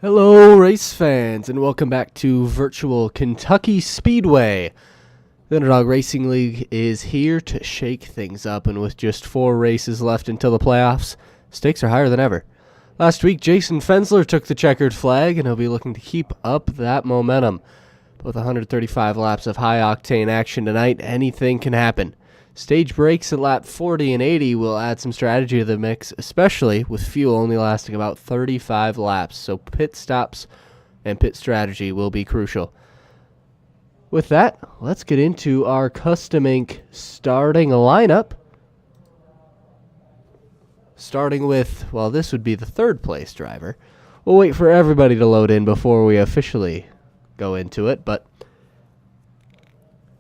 Hello, race fans, and welcome back to Virtual Kentucky Speedway. The Underdog Racing League is here to shake things up, and with just 4 races left until the playoffs, stakes are higher than ever. Last week, Jason Fensler took the checkered flag, and he'll be looking to keep up that momentum. With 135 laps of high-octane action tonight, anything can happen. Stage breaks at lap 40 and 80 will add some strategy to the mix, especially with fuel only lasting about 35 laps, so pit stops and pit strategy will be crucial. With that, let's get into our Custom Inc. starting lineup. Starting with, well, this would be the 3rd place driver. We'll wait for everybody to load in before we officially go into it, but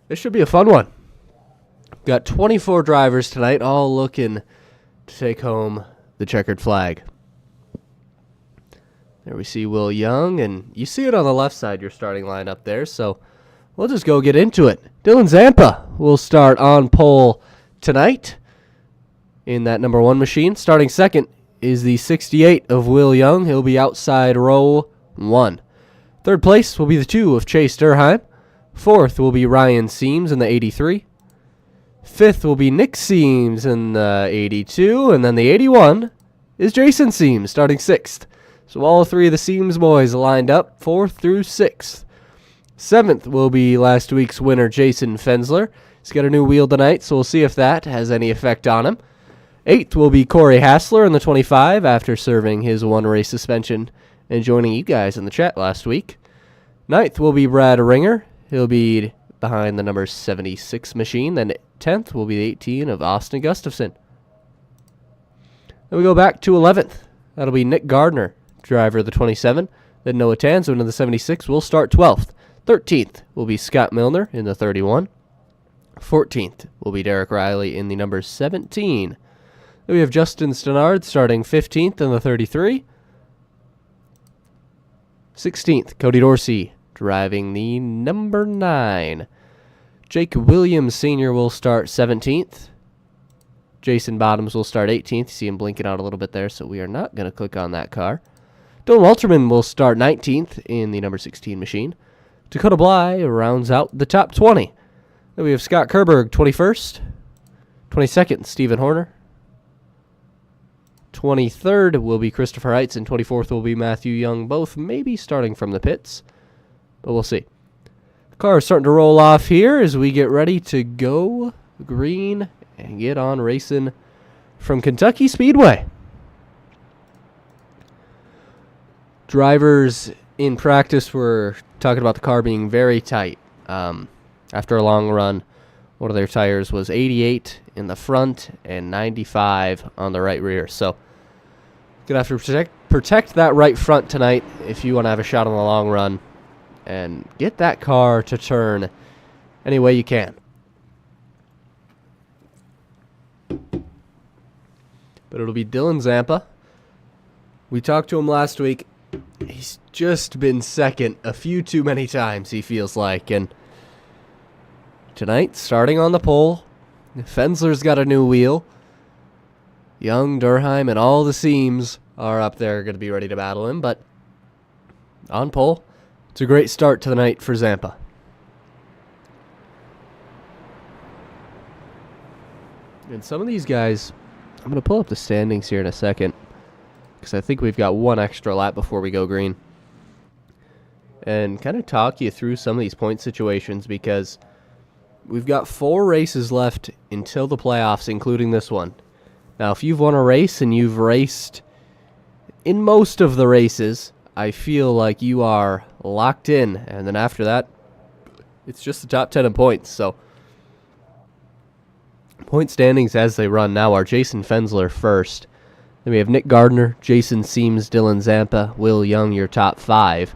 this should be a fun one. Got 24 drivers tonight, all looking to take home the checkered flag. There we see Will Young, and you see it on the left side, your starting lineup there, so we'll just go get into it. Dylan Zampa will start on pole tonight in that number 1 machine. Starting second is the 68 of Will Young. He'll be outside row 1. 3rd place will be the 2 of Chase Durheim. 4th will be Ryan Seams in the 83. 5th will be Nick Seams in the 82, and then the 81 is Jason Seams starting 6th. So all 3 of the Seams boys lined up, 4th through 6th. 7th will be last week's winner, Jason Fensler. He's got a new wheel tonight, so we'll see if that has any effect on him. 8th will be Corey Hassler in the 25 after serving his 1-race suspension and joining you guys in the chat last week. 9th will be Brad Ringer. He'll be behind the number 76 machine. Then 10th will be the 18 of Austin Gustafson. Then we go back to 11th. That'll be Nick Gardner, driver of the 27. Then Noah Tanzman in the 76 will start 12th. 13th will be Scott Milner in the 31. 14th will be Derek Riley in the number 17. Then we have Justin Stenard starting 15th in the 33. 16th, Cody Dorsey driving the number 9. Jake Williams Sr. will start 17th. Jason Bottoms will start 18th. You see him blinking out a little bit there, so we are not going to click on that car. Dylan Walterman will start 19th in the number 16 machine. Dakota Bly rounds out the top 20. Then we have Scott Kerberg 21st. 22nd, Stephen Horner. 23rd will be Christopher Heitz, and 24th will be Matthew Young, both maybe starting from the pits, but we'll see. The car is starting to roll off here as we get ready to go green and get on racing from Kentucky Speedway. Drivers in practice were talking about the car being very tight. After a long run, one of their tires was 88 in the front and 95 on the right rear. So gonna have to protect that right front tonight if you want to have a shot on the long run and get that car to turn any way you can. But it'll be Dylan Zampa. We talked to him last week. He's just been second a few too many times, he feels like. And tonight, starting on the pole, Fensler's got a new wheel. Young, Durheim, and all the Seams are up there going to be ready to battle him. But on pole, it's a great start to the night for Zampa. And some of these guys, I'm going to pull up the standings here in a second, because I think we've got one extra lap before we go green. And kind of talk you through some of these point situations, because we've got 4 races left until the playoffs, including this one. Now, if you've won a race and you've raced in most of the races, I feel like you are locked in. And then after that, it's just the top 10 in points. So, point standings as they run now are Jason Fensler first. Then we have Nick Gardner, Jason Seams, Dylan Zampa, Will Young, your top 5.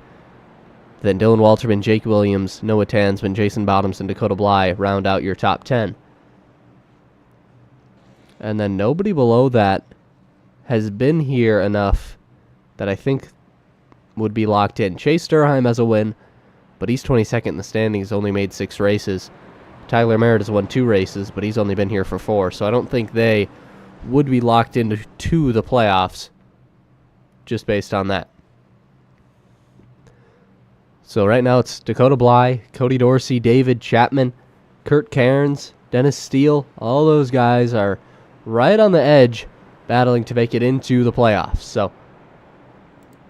Then Dylan Walterman, Jake Williams, Noah Tansman, Jason Bottoms, and Dakota Bly round out your top 10. And then nobody below that has been here enough that I think would be locked in. Chase Durheim has a win, but he's 22nd in the standings, only made 6 races. Tyler Merritt has won 2 races, but he's only been here for 4, so I don't think they would be locked into the playoffs just based on that. So right now it's Dakota Bly, Cody Dorsey, David Chapman, Kurt Cairns, Dennis Steele. All those guys are right on the edge battling to make it into the playoffs. So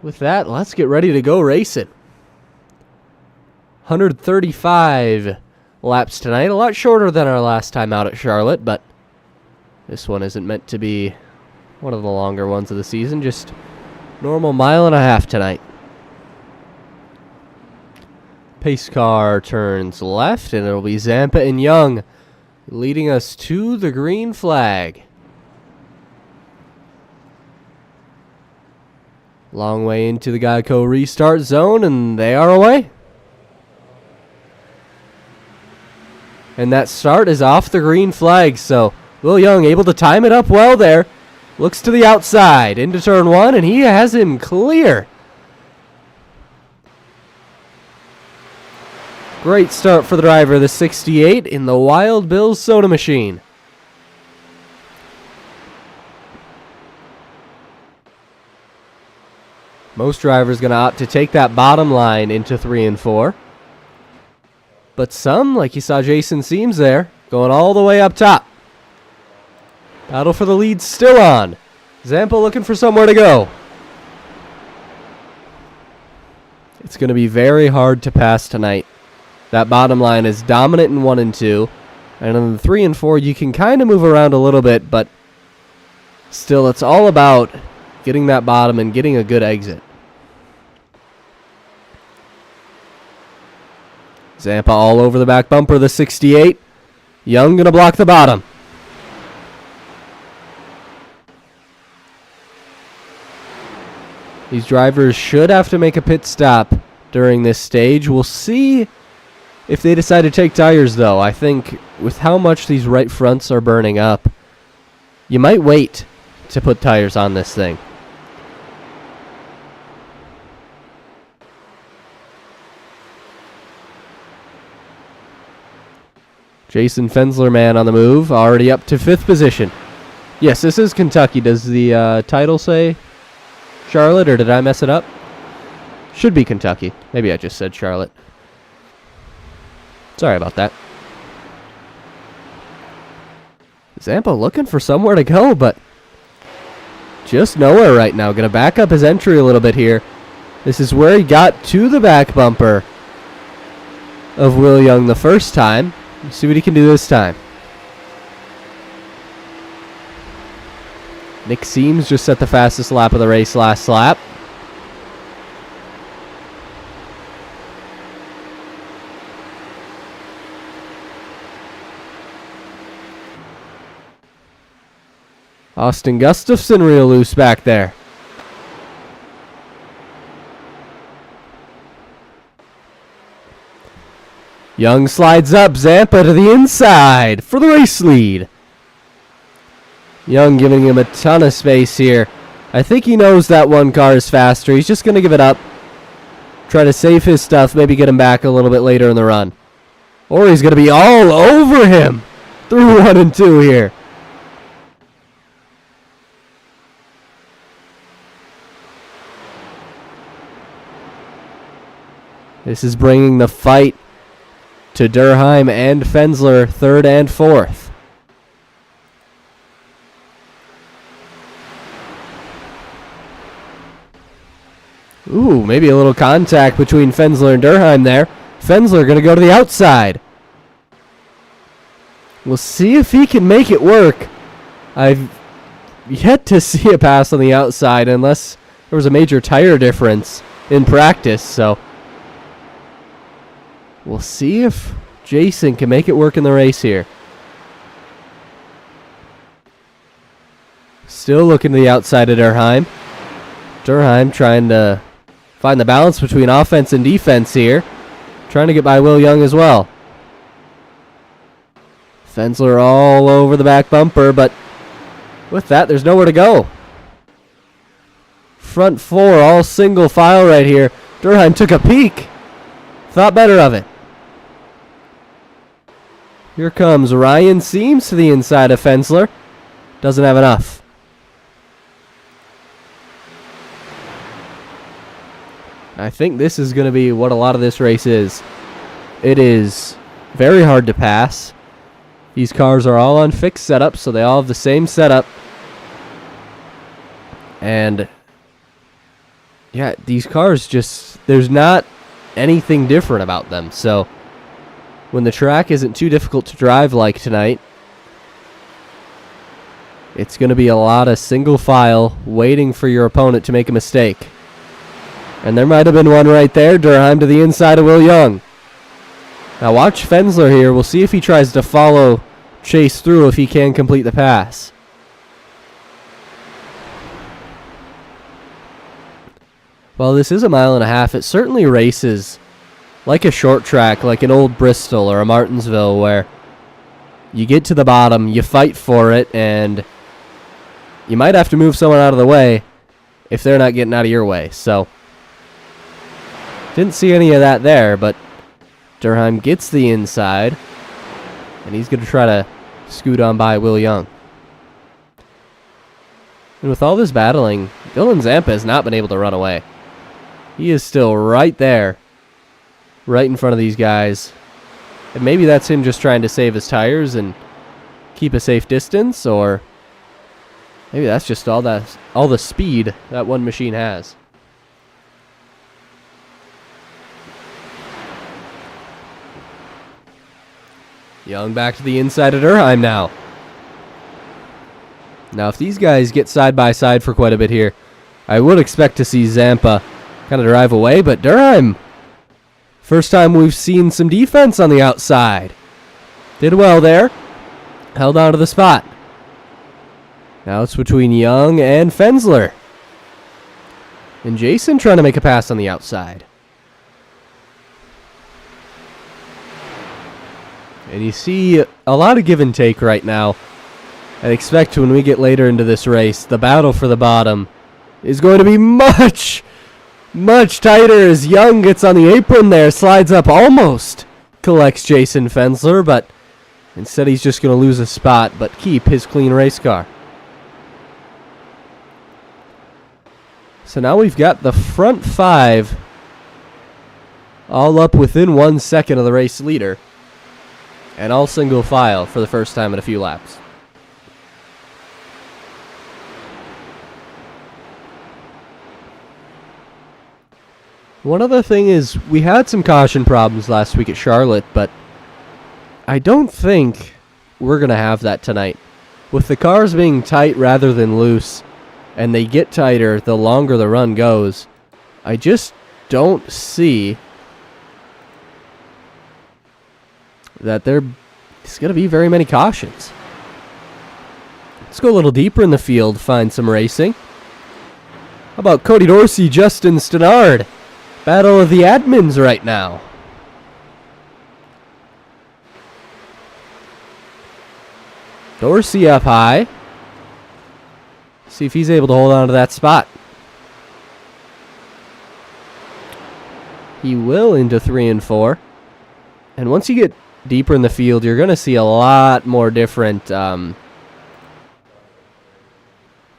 with that, let's get ready to go racing. 135 laps tonight. A lot shorter than our last time out at Charlotte, but this one isn't meant to be one of the longer ones of the season. Just normal mile and a half tonight. Pace car turns left, and it'll be Zampa and Young leading us to the green flag. Long way into the Geico restart zone, and they are away. And that start is off the green flag, so Will Young able to time it up well there. Looks to the outside, into turn one, and he has him clear. Great start for the driver, the 68 in the Wild Bill's Soda Machine. Most drivers going to opt to take that bottom line into 3 and 4. But some, like you saw Jason Seams there, going all the way up top. Battle for the lead still on. Zampa looking for somewhere to go. It's going to be very hard to pass tonight. That bottom line is dominant in 1 and 2. And in the 3 and 4, you can kind of move around a little bit, but still, it's all about getting that bottom and getting a good exit. Zampa all over the back bumper, the 68. Young going to block the bottom. These drivers should have to make a pit stop during this stage. We'll see if they decide to take tires, though. I think with how much these right fronts are burning up, you might wait to put tires on this thing. Jason Fensler, man, on the move, already up to 5th position. Yes, this is Kentucky. Does the title say Charlotte, or did I mess it up? Should be Kentucky. Maybe I just said Charlotte. Sorry about that. Zampa looking for somewhere to go, but just nowhere right now. Going to back up his entry a little bit here. This is where he got to the back bumper of Will Young the first time. Let's see what he can do this time. Nick Seams just set the fastest lap of the race last lap. Austin Gustafson real loose back there. Young slides up, Zampa to the inside for the race lead. Young giving him a ton of space here. I think he knows that one car is faster. He's just going to give it up. Try to save his stuff, maybe get him back a little bit later in the run. Or he's going to be all over him through 1 and 2 here. This is bringing the fight to Durheim and Fensler, 3rd and 4th. Ooh, maybe a little contact between Fensler and Durheim there. Fensler going to go to the outside. We'll see if he can make it work. I've yet to see a pass on the outside unless there was a major tire difference in practice, so we'll see if Jason can make it work in the race here. Still looking to the outside of Durheim. Durheim trying to find the balance between offense and defense here. Trying to get by Will Young as well. Fensler all over the back bumper, but with that, there's nowhere to go. Front 4, all single file right here. Durheim took a peek. Thought better of it. Here comes Ryan Seams to the inside of Fensler. Doesn't have enough. I think this is going to be what a lot of this race is. It is very hard to pass. These cars are all on fixed setups, so they all have the same setup. And yeah, these cars just, there's not anything different about them. So when the track isn't too difficult to drive like tonight, it's going to be a lot of single file waiting for your opponent to make a mistake. And there might have been one right there. Durheim to the inside of Will Young. Now watch Fensler here. We'll see if he tries to follow Chase through, if he can complete the pass. Well, this is a 1.5 miles. It certainly races like a short track, like an old Bristol or a Martinsville, where you get to the bottom, you fight for it, and you might have to move someone out of the way if they're not getting out of your way. So, didn't see any of that there, but Durheim gets the inside, and he's going to try to scoot on by Will Young. And with all this battling, Dylan Zampa has not been able to run away. He is still right there, right in front of these guys. And maybe that's him just trying to save his tires and keep a safe distance, or maybe that's just all the speed that one machine has. Young back to the inside of Durheim now. Now, if these guys get side by side for quite a bit here, I would expect to see Zampa kind of drive away, but Durheim, first time we've seen some defense on the outside. Did well there. Held on to the spot. Now it's between Young and Fensler. And Jason trying to make a pass on the outside. And you see a lot of give and take right now. I expect when we get later into this race, the battle for the bottom is going to be much tighter as Young gets on the apron there, slides up, almost collects Jason Fensler, but instead he's just going to lose a spot, but keep his clean race car. So now we've got the front five all up within 1 second of the race leader, and all single file for the first time in a few laps. One other thing is, we had some caution problems last week at Charlotte, but I don't think we're going to have that tonight. With the cars being tight rather than loose, and they get tighter the longer the run goes, I just don't see that there's going to be very many cautions. Let's go a little deeper in the field, find some racing. How about Cody Dorsey, Justin Stenard? Battle of the admins right now. Dorsey up high. See if he's able to hold on to that spot. He will into 3 and 4. And once you get deeper in the field, you're going to see a lot more different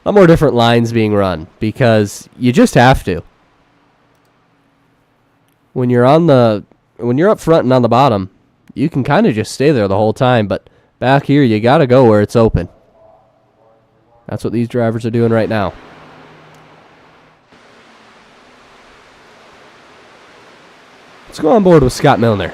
lines being run, because you just have to. When you're up front and on the bottom, you can kind of just stay there the whole time, but back here you got to go where it's open. That's what these drivers are doing right now. Let's go on board with Scott Milner.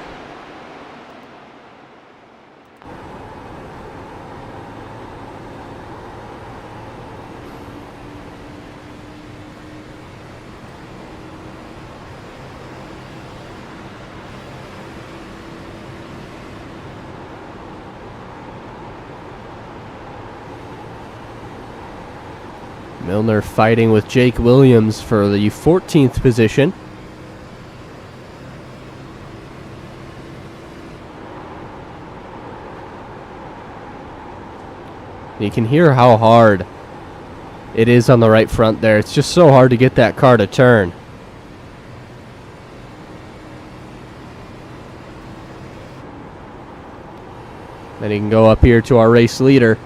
Milner fighting with Jake Williams for the 14th position. You can hear how hard it is on the right front there. It's just so hard to get that car to turn. Then he can go up here to our race leader,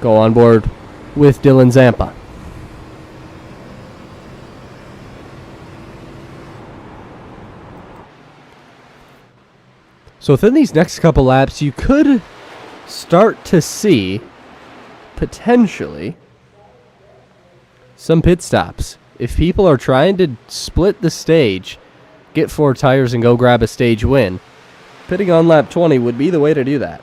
go on board with Dylan Zampa. So within these next couple laps, you could start to see, potentially, some pit stops. If people are trying to split the stage, get 4 tires and go grab a stage win, pitting on lap 20 would be the way to do that.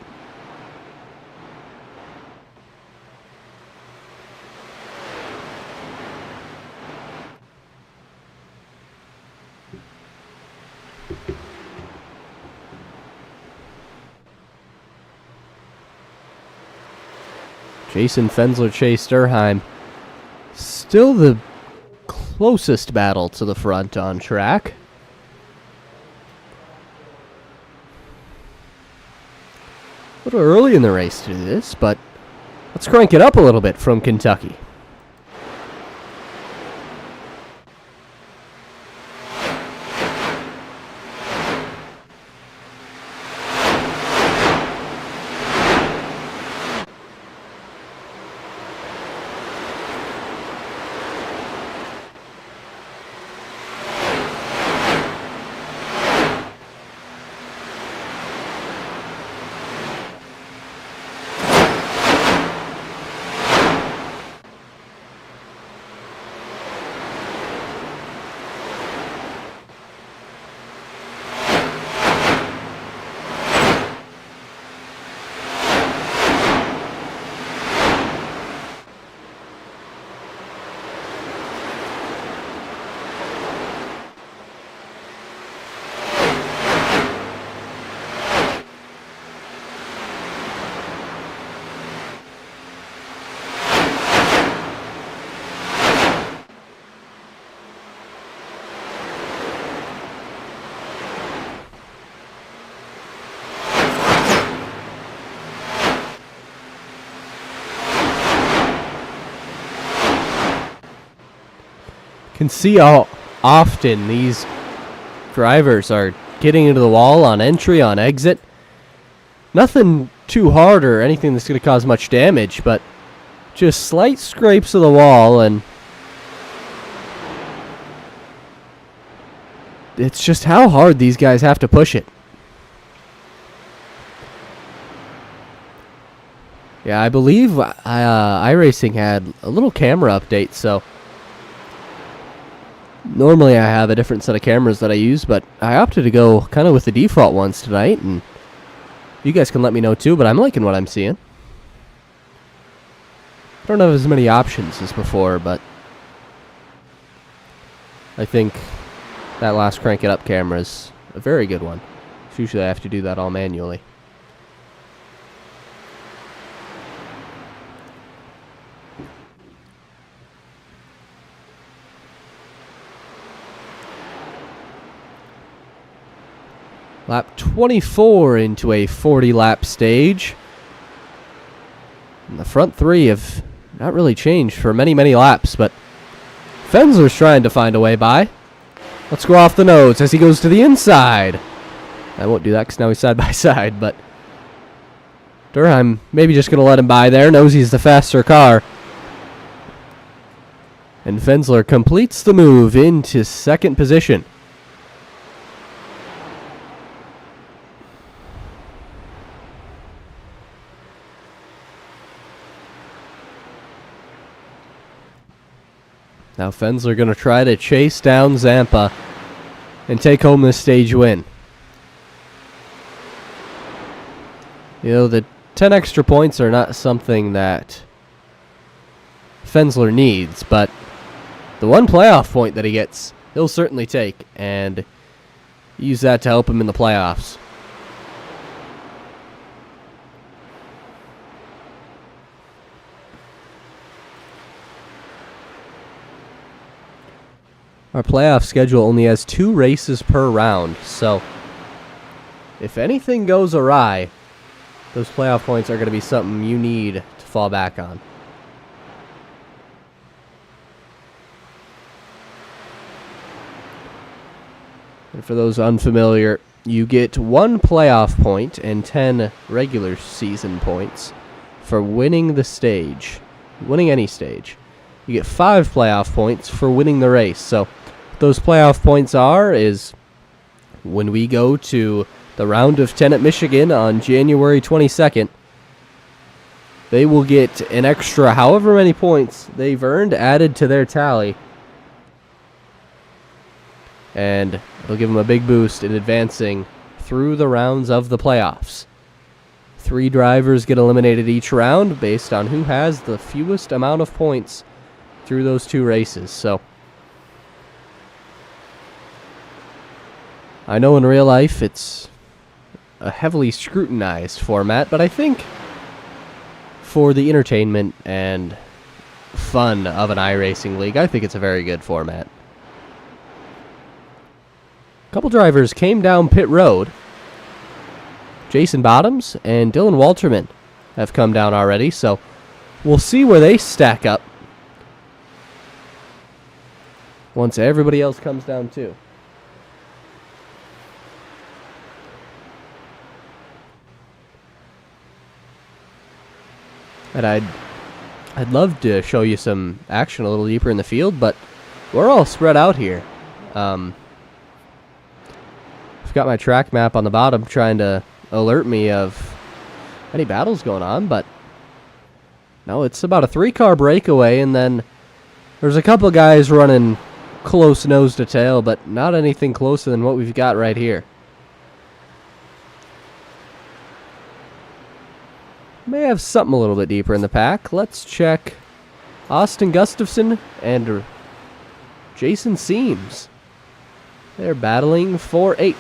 Jason Fensler, Chase Durheim, still the closest battle to the front on track. A little early in the race to do this, but let's crank it up a little bit from Kentucky. Can see how often these drivers are getting into the wall on entry, on exit. Nothing too hard or anything that's going to cause much damage, but just slight scrapes of the wall, and it's just how hard these guys have to push it. Yeah, I believe iRacing had a little camera update, so normally I have a different set of cameras that I use, but I opted to go kind of with the default ones tonight, and you guys can let me know too, but I'm liking what I'm seeing. I don't have as many options as before, but I think that last Crank It Up camera is a very good one. Usually I have to do that all manually. Lap 24 into a 40-lap stage. And the front three have not really changed for many, many laps, but Fensler's trying to find a way by. Let's go off the nose as he goes to the inside. I won't do that because now he's side by side, but Durheim maybe just going to let him by there. Knows he's the faster car. And Fensler completes the move into second position. Now Fensler going to try to chase down Zampa and take home this stage win. You know, the 10 extra points are not something that Fensler needs, but the one playoff point that he gets, he'll certainly take and use that to help him in the playoffs. Our playoff schedule only has 2 races per round, so if anything goes awry, those playoff points are going to be something you need to fall back on. And for those unfamiliar, you get 1 playoff point and 10 regular season points for winning the stage, winning any stage. You get 5 playoff points for winning the race. So what those playoff points are is when we go to the round of 10 at Michigan on January 22nd. They will get an extra however many points they've earned added to their tally. And it'll give them a big boost in advancing through the rounds of the playoffs. 3 drivers get eliminated each round based on who has the fewest amount of points through those 2 races. So I know in real life it's a heavily scrutinized format, but I think for the entertainment and fun of an iRacing league, I think it's a very good format. A couple drivers came down pit road. Jason Bottoms and Dylan Walterman have come down already, so we'll see where they stack up once everybody else comes down too. And I'd love to show you some action a little deeper in the field, but we're all spread out here. I've got my track map on the bottom trying to alert me of any battles going on, but no, it's about a 3-car breakaway, and then there's a couple guys running close nose to tail, but not anything closer than what we've got right here. May have something a little bit deeper in the pack. Let's check Austin Gustafson and Jason Seams. They're battling for 8th.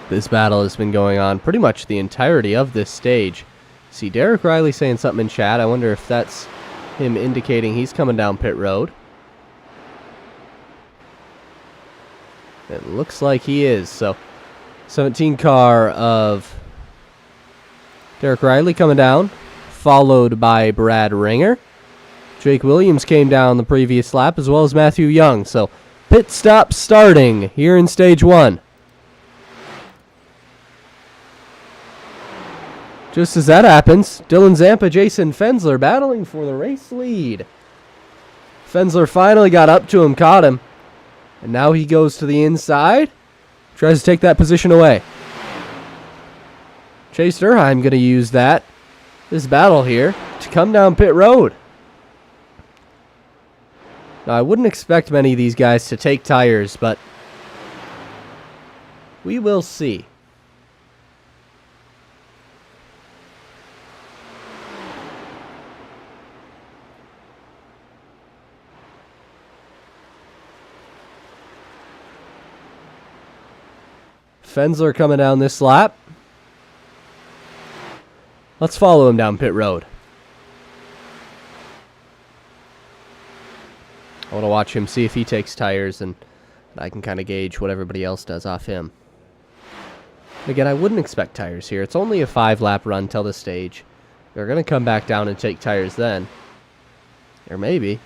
This battle has been going on pretty much the entirety of this stage. See Derek Riley saying something in chat. I wonder if that's him indicating he's coming down pit road. It looks like he is. So 17 car of Derek Riley coming down, followed by Brad Ringer. Jake Williams came down the previous lap, as well as Matthew Young. So pit stop starting here in stage 1. Just as that happens, Dylan Zampa, Jason Fensler battling for the race lead. Fensler finally got up to him, caught him, and now he goes to the inside, tries to take that position away. Chase Durheim going to use this battle here, to come down pit road. Now, I wouldn't expect many of these guys to take tires, but we will see. Fensler coming down this lap. Let's follow him down pit road. I want to watch him, see if he takes tires, and I can kind of gauge what everybody else does off him. Again, I wouldn't expect tires here. It's only a 5-lap run till the stage. They're going to come back down and take tires then. Or maybe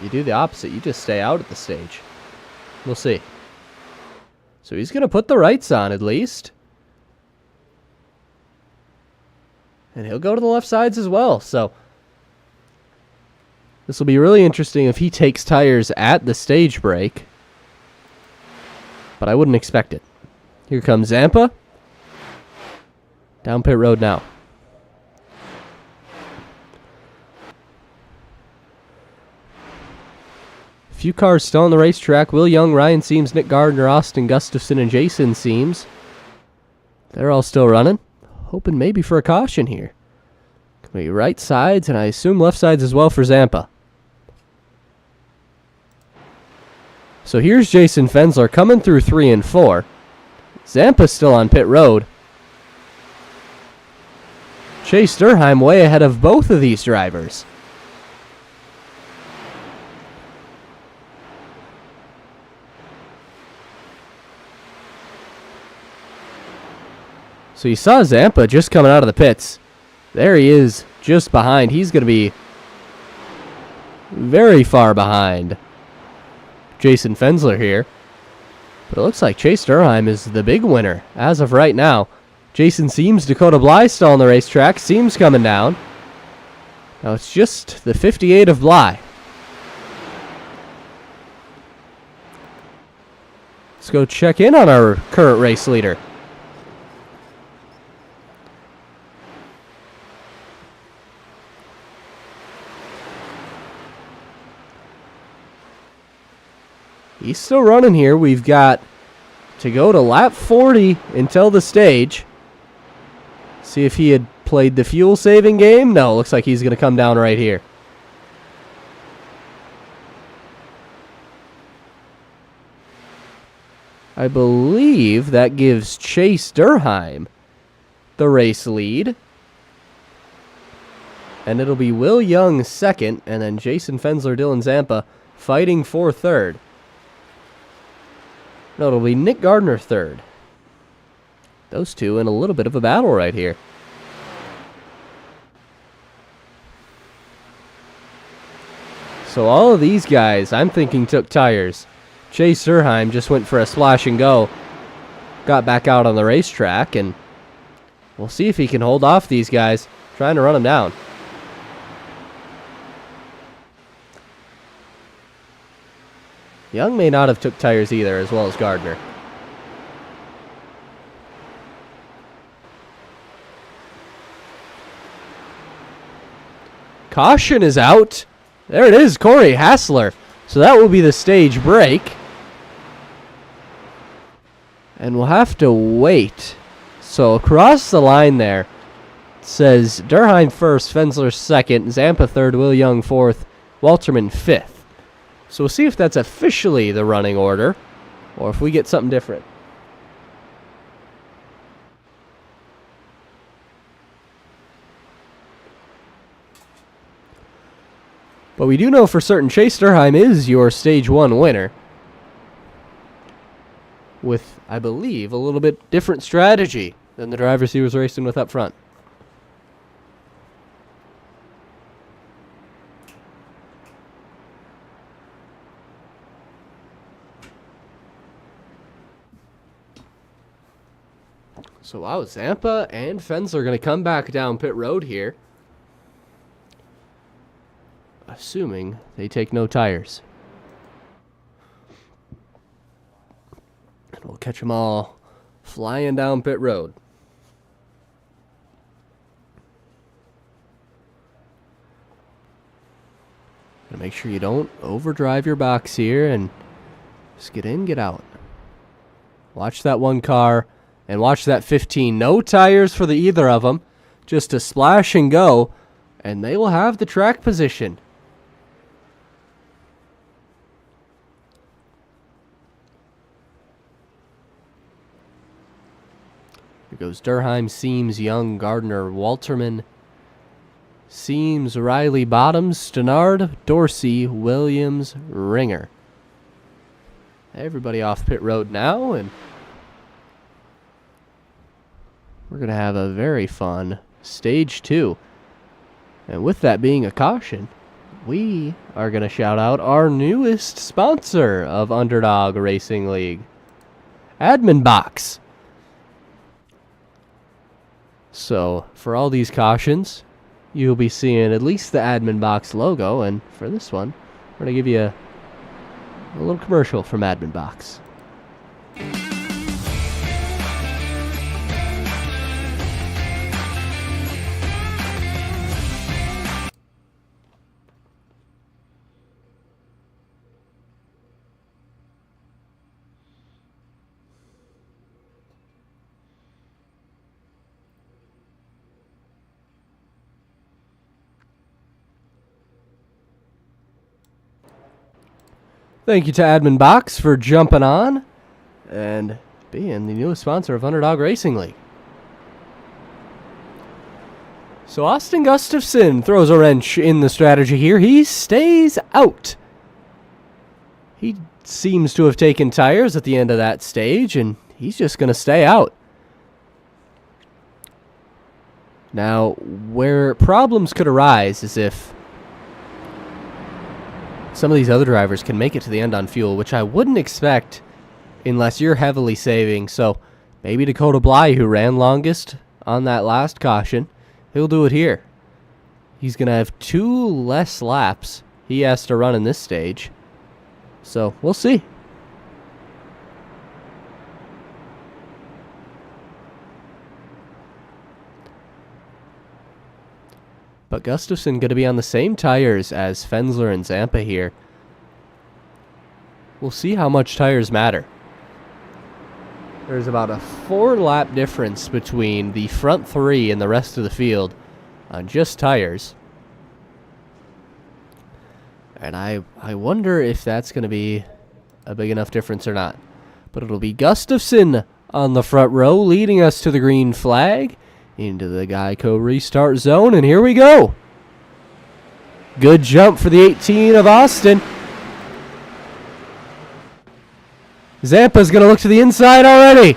you do the opposite. You just stay out at the stage. We'll see. So he's going to put the rights on at least. And he'll go to the left sides as well. So this will be really interesting if he takes tires at the stage break. But I wouldn't expect it. Here comes Zampa. Down pit road now. Few cars still on the racetrack. Will Young, Ryan Seams, Nick Gardner, Austin Gustafson, and Jason Seams. They're all still running. Hoping maybe for a caution here. Could be right sides, and I assume left sides as well for Zampa. So here's Jason Fensler coming through 3 and 4. Zampa's still on pit road. Chase Durheim way ahead of both of these drivers. So you saw Zampa just coming out of the pits. There he is, just behind. He's going to be very far behind Jason Fensler here. But it looks like Chase Durheim is the big winner as of right now. Jason Seams, Dakota Bly still on the racetrack. Seams coming down. Now it's just the 58 of Bly. Let's go check in on our current race leader. He's still running here. We've got to go to lap 40 until the stage. See if he had played the fuel saving game. No, looks like he's going to come down right here. I believe that gives Chase Durheim the race lead. And it'll be Will Young second, and then Jason Fensler, Dylan Zampa fighting for third. No, it'll be Nick Gardner third. Those two in a little bit of a battle right here. So all of these guys, I'm thinking, took tires. Chase Durheim just went for a splash and go. Got back out on the racetrack, and we'll see if he can hold off these guys trying to run them down. Young may not have took tires either, as well as Gardner. Caution is out. There it is, Corey Hassler. So that will be the stage break. And we'll have to wait. So across the line there, it says Durheim first, Fensler second, Zampa third, Will Young fourth, Walterman fifth. So we'll see if that's officially the running order, or if we get something different. But we do know for certain Chase Durheim is your Stage 1 winner. With, I believe, a little bit different strategy than the drivers he was racing with up front. So wow, Zampa and Fensler are going to come back down pit road here. Assuming they take no tires. And we'll catch them all flying down pit road. Gotta make sure you don't overdrive your box here and just get in, get out. Watch that one car and watch that 15. No tires for the either of them. Just a splash and go, and they will have the track position. Here goes Durheim, Seams, Young, Gardner, Walterman, Seams, Riley, Bottoms, Stenard, Dorsey, Williams, Ringer. Everybody off pit road now, and we're going to have a very fun Stage 2. And with that being a caution, we are going to shout out our newest sponsor of Underdog Racing League, Admin Box. So, for all these cautions, you'll be seeing at least the Admin Box logo, and for this one, we're going to give you a little commercial from Admin Box. Thank you to Admin Box for jumping on and being the newest sponsor of Underdog Racing League. So Austin Gustafson throws a wrench in the strategy here. He stays out. He seems to have taken tires at the end of that stage, and he's just going to stay out. Now, where problems could arise is if some of these other drivers can make it to the end on fuel, which I wouldn't expect unless you're heavily saving. So Maybe Dakota Bly, who ran longest on that last caution. He'll do it here. He's going to have 2 less laps he has to run in this stage. So, we'll see. But Gustafson going to be on the same tires as Fensler and Zampa here. We'll see how much tires matter. There's about a 4-lap difference between the front 3 and the rest of the field on just tires. And I wonder if that's going to be a big enough difference or not. But it'll be Gustafson on the front row, leading us to the green flag, into the Geico restart zone, and here we go. Good jump for the 18 of Austin. Zampa's going to look to the inside already.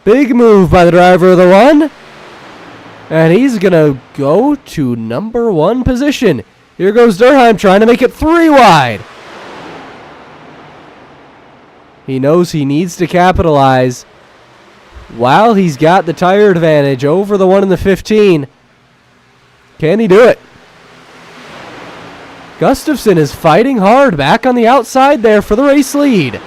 Big move by the driver of the 1. And he's going to go to number 1 position. Here goes Durheim trying to make it 3 wide. He knows he needs to capitalize while he's got the tire advantage over the 1 in the 15. Can he do it? Gustafson is fighting hard back on the outside there for the race lead.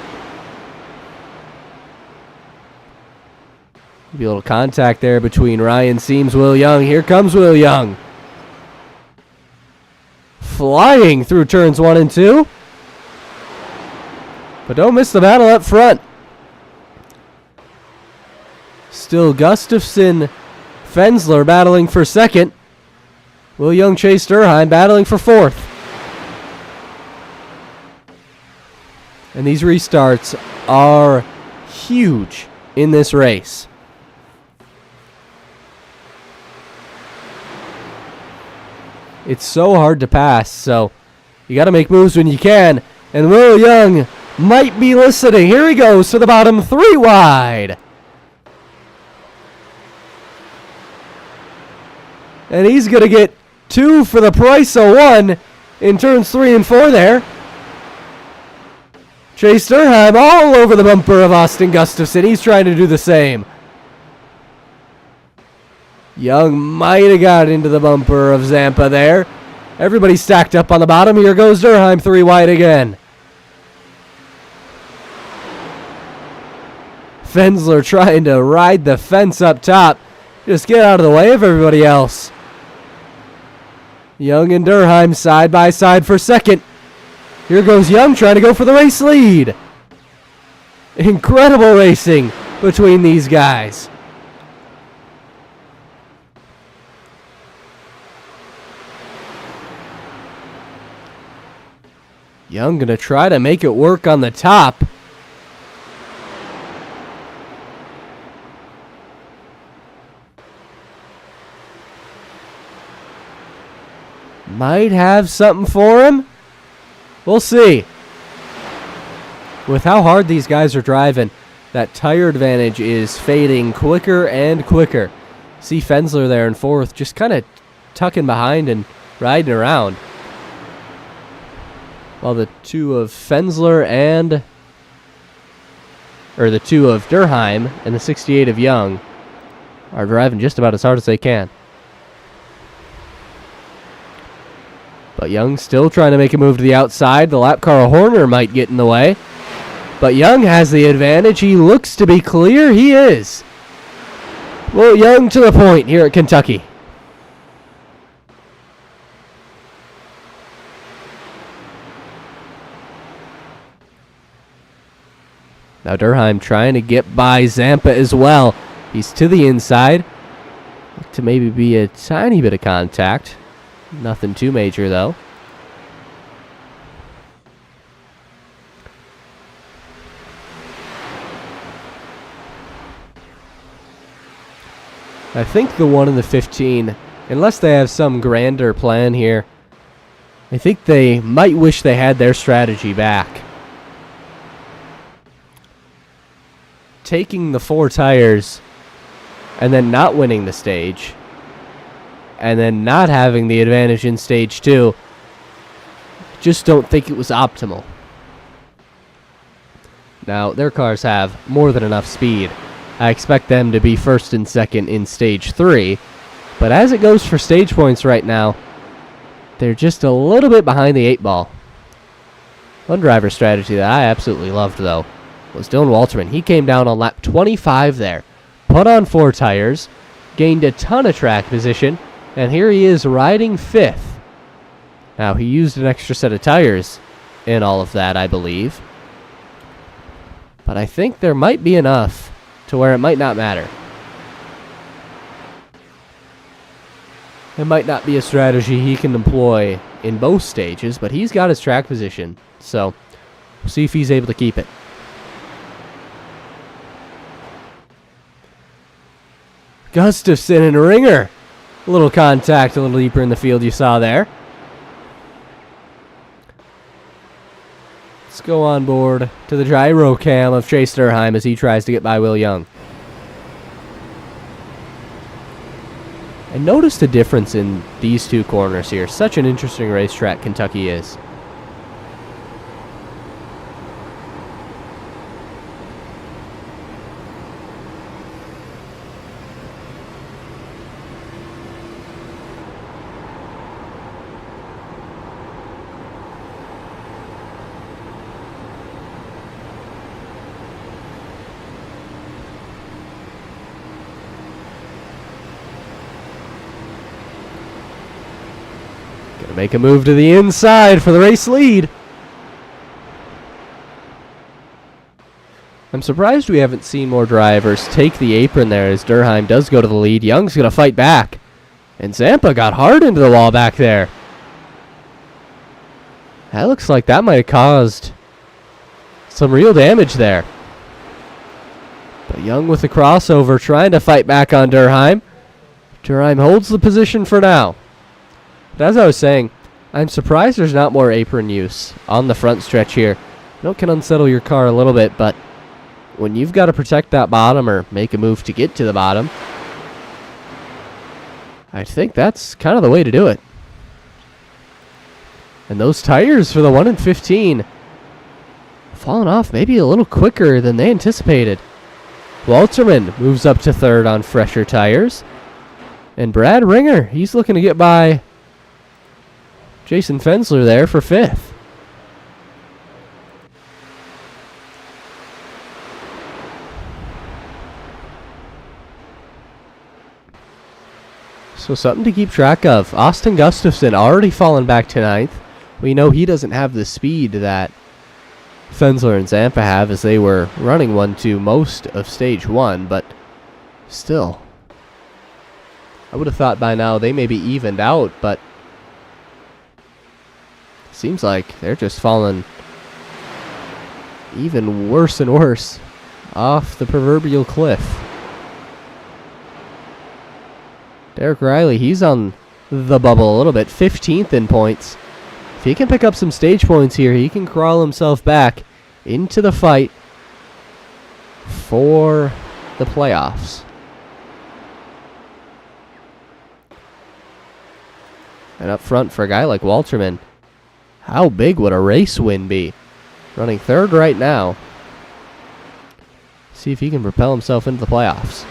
Be a little contact there between Ryan Seams, Will Young. Here comes Will Young. Flying through turns 1 and 2. But don't miss the battle up front. Still Gustafson, Fensler battling for second. Will Young, Chase Durheim battling for 4th. And these restarts are huge in this race. It's so hard to pass, so you got to make moves when you can. And Will Young might be listening. Here he goes to the bottom, 3 wide. And he's going to get 2 for the price of 1 in turns 3 and 4 there. Chase Durheim all over the bumper of Austin Gustafson. He's trying to do the same. Young might have got into the bumper of Zampa there. Everybody stacked up on the bottom. Here goes Durheim, 3 wide again. Fensler trying to ride the fence up top. Just get out of the way of everybody else. Young and Durheim side by side for second. Here goes Young trying to go for the race lead. Incredible racing between these guys. Young going to try to make it work on the top. Might have something for him. We'll see. With how hard these guys are driving, that tire advantage is fading quicker and quicker. See Fensler there in 4th, just kind of tucking behind and riding around. While the 2 of Durheim and the 68 of Young are driving just about as hard as they can. But Young still trying to make a move to the outside. The lap car of Horner might get in the way. But Young has the advantage. He looks to be clear. He is. Well, Young to the point here at Kentucky. Now Durheim trying to get by Zampa as well. He's to the inside. Look to maybe be a tiny bit of contact. Nothing too major, though. I think the 1 in the 15, unless they have some grander plan here, I think they might wish they had their strategy back. Taking the 4 tires and then not winning the stage, and then not having the advantage in stage 2, just don't think it was optimal. Now, their cars have more than enough speed. I expect them to be first and second in Stage 3. But as it goes for stage points right now, they're just a little bit behind the 8 ball. One driver strategy that I absolutely loved, though, was Dylan Walterman. He came down on lap 25 there, put on 4 tires, gained a ton of track position, and here he is riding 5th. Now, he used an extra set of tires in all of that, I believe. But I think there might be enough to where it might not matter. It might not be a strategy he can employ in both stages, but he's got his track position. So, we'll see if he's able to keep it. Gustafson and Ringer. A little contact a little deeper in the field you saw there. Let's go on board to the gyro cam of Chase Durheim as he tries to get by Will Young. I noticed a difference in these two corners here. Such an interesting racetrack Kentucky is. Make a move to the inside for the race lead. I'm surprised we haven't seen more drivers take the apron there as Durheim does go to the lead. Young's going to fight back. And Zampa got hard into the wall back there. That looks like that might have caused some real damage there. But Young with the crossover trying to fight back on Durheim. Durheim holds the position for now. But as I was saying, I'm surprised there's not more apron use on the front stretch here. I know it can unsettle your car a little bit, but when you've got to protect that bottom or make a move to get to the bottom, I think that's kind of the way to do it. And those tires for the 1 in 15 falling off maybe a little quicker than they anticipated. Walterman moves up to 3rd on fresher tires. And Brad Ringer, he's looking to get by Jason Fensler there for 5th. So something to keep track of. Austin Gustafson already fallen back to 9th. We know he doesn't have the speed that Fensler and Zampa have as they were running 1-2 most of stage 1, but still. I would have thought by now they may be evened out, but seems like they're just falling even worse and worse off the proverbial cliff. Derek Riley, he's on the bubble a little bit, 15th in points. If he can pick up some stage points here, he can crawl himself back into the fight for the playoffs. And up front for a guy like Walterman, how big would a race win be? Running 3rd right now. See if he can propel himself into the playoffs.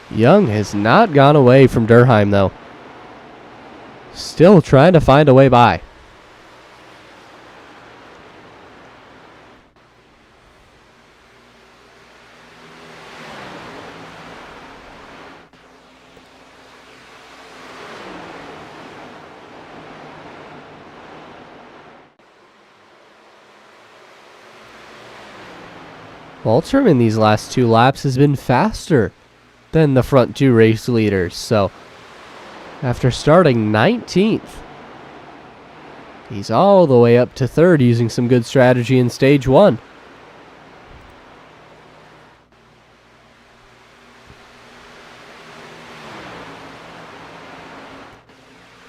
Young has not gone away from Durheim, though. Still trying to find a way by. Walterman in these last 2 laps has been faster than the front 2 race leaders. So after starting 19th, he's all the way up to 3rd using some good strategy in stage 1.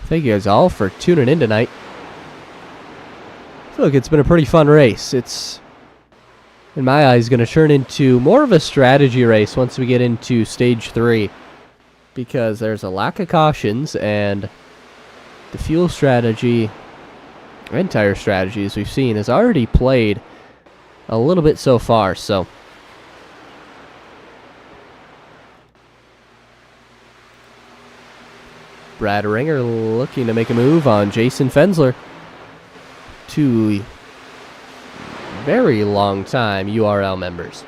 Thank you guys all for tuning in tonight. I feel like it's been a pretty fun race. It's in my eyes, going to turn into more of a strategy race once we get into stage 3. Because there's a lack of cautions, and the fuel strategy and tire strategy, as we've seen, has already played a little bit so far. So Brad Ringer looking to make a move on Jason Fensler. 2 very long time URL members.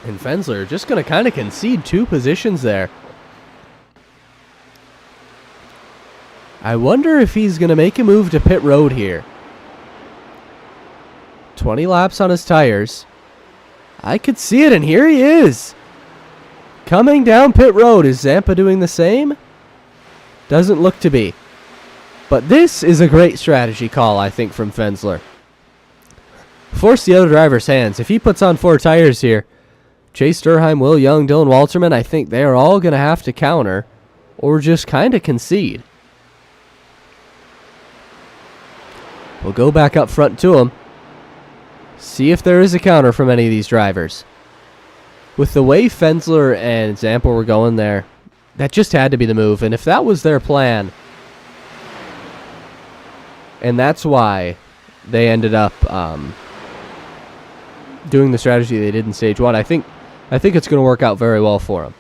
And Fensler just going to kind of concede 2 positions there. I wonder if he's going to make a move to pit road here. 20 laps on his tires. I could see it, and here he is. Coming down pit road. Is Zampa doing the same? Doesn't look to be. But this is a great strategy call, I think, from Fensler. Force the other driver's hands. If he puts on 4 tires here, Chase Durheim, Will Young, Dylan Walterman, I think they are all going to have to counter or just kind of concede. We'll go back up front to him. See if there is a counter from any of these drivers. With the way Fensler and Zampa were going there, that just had to be the move. And if that was their plan, and that's why they ended up doing the strategy they did in stage 1, I think it's going to work out very well for them.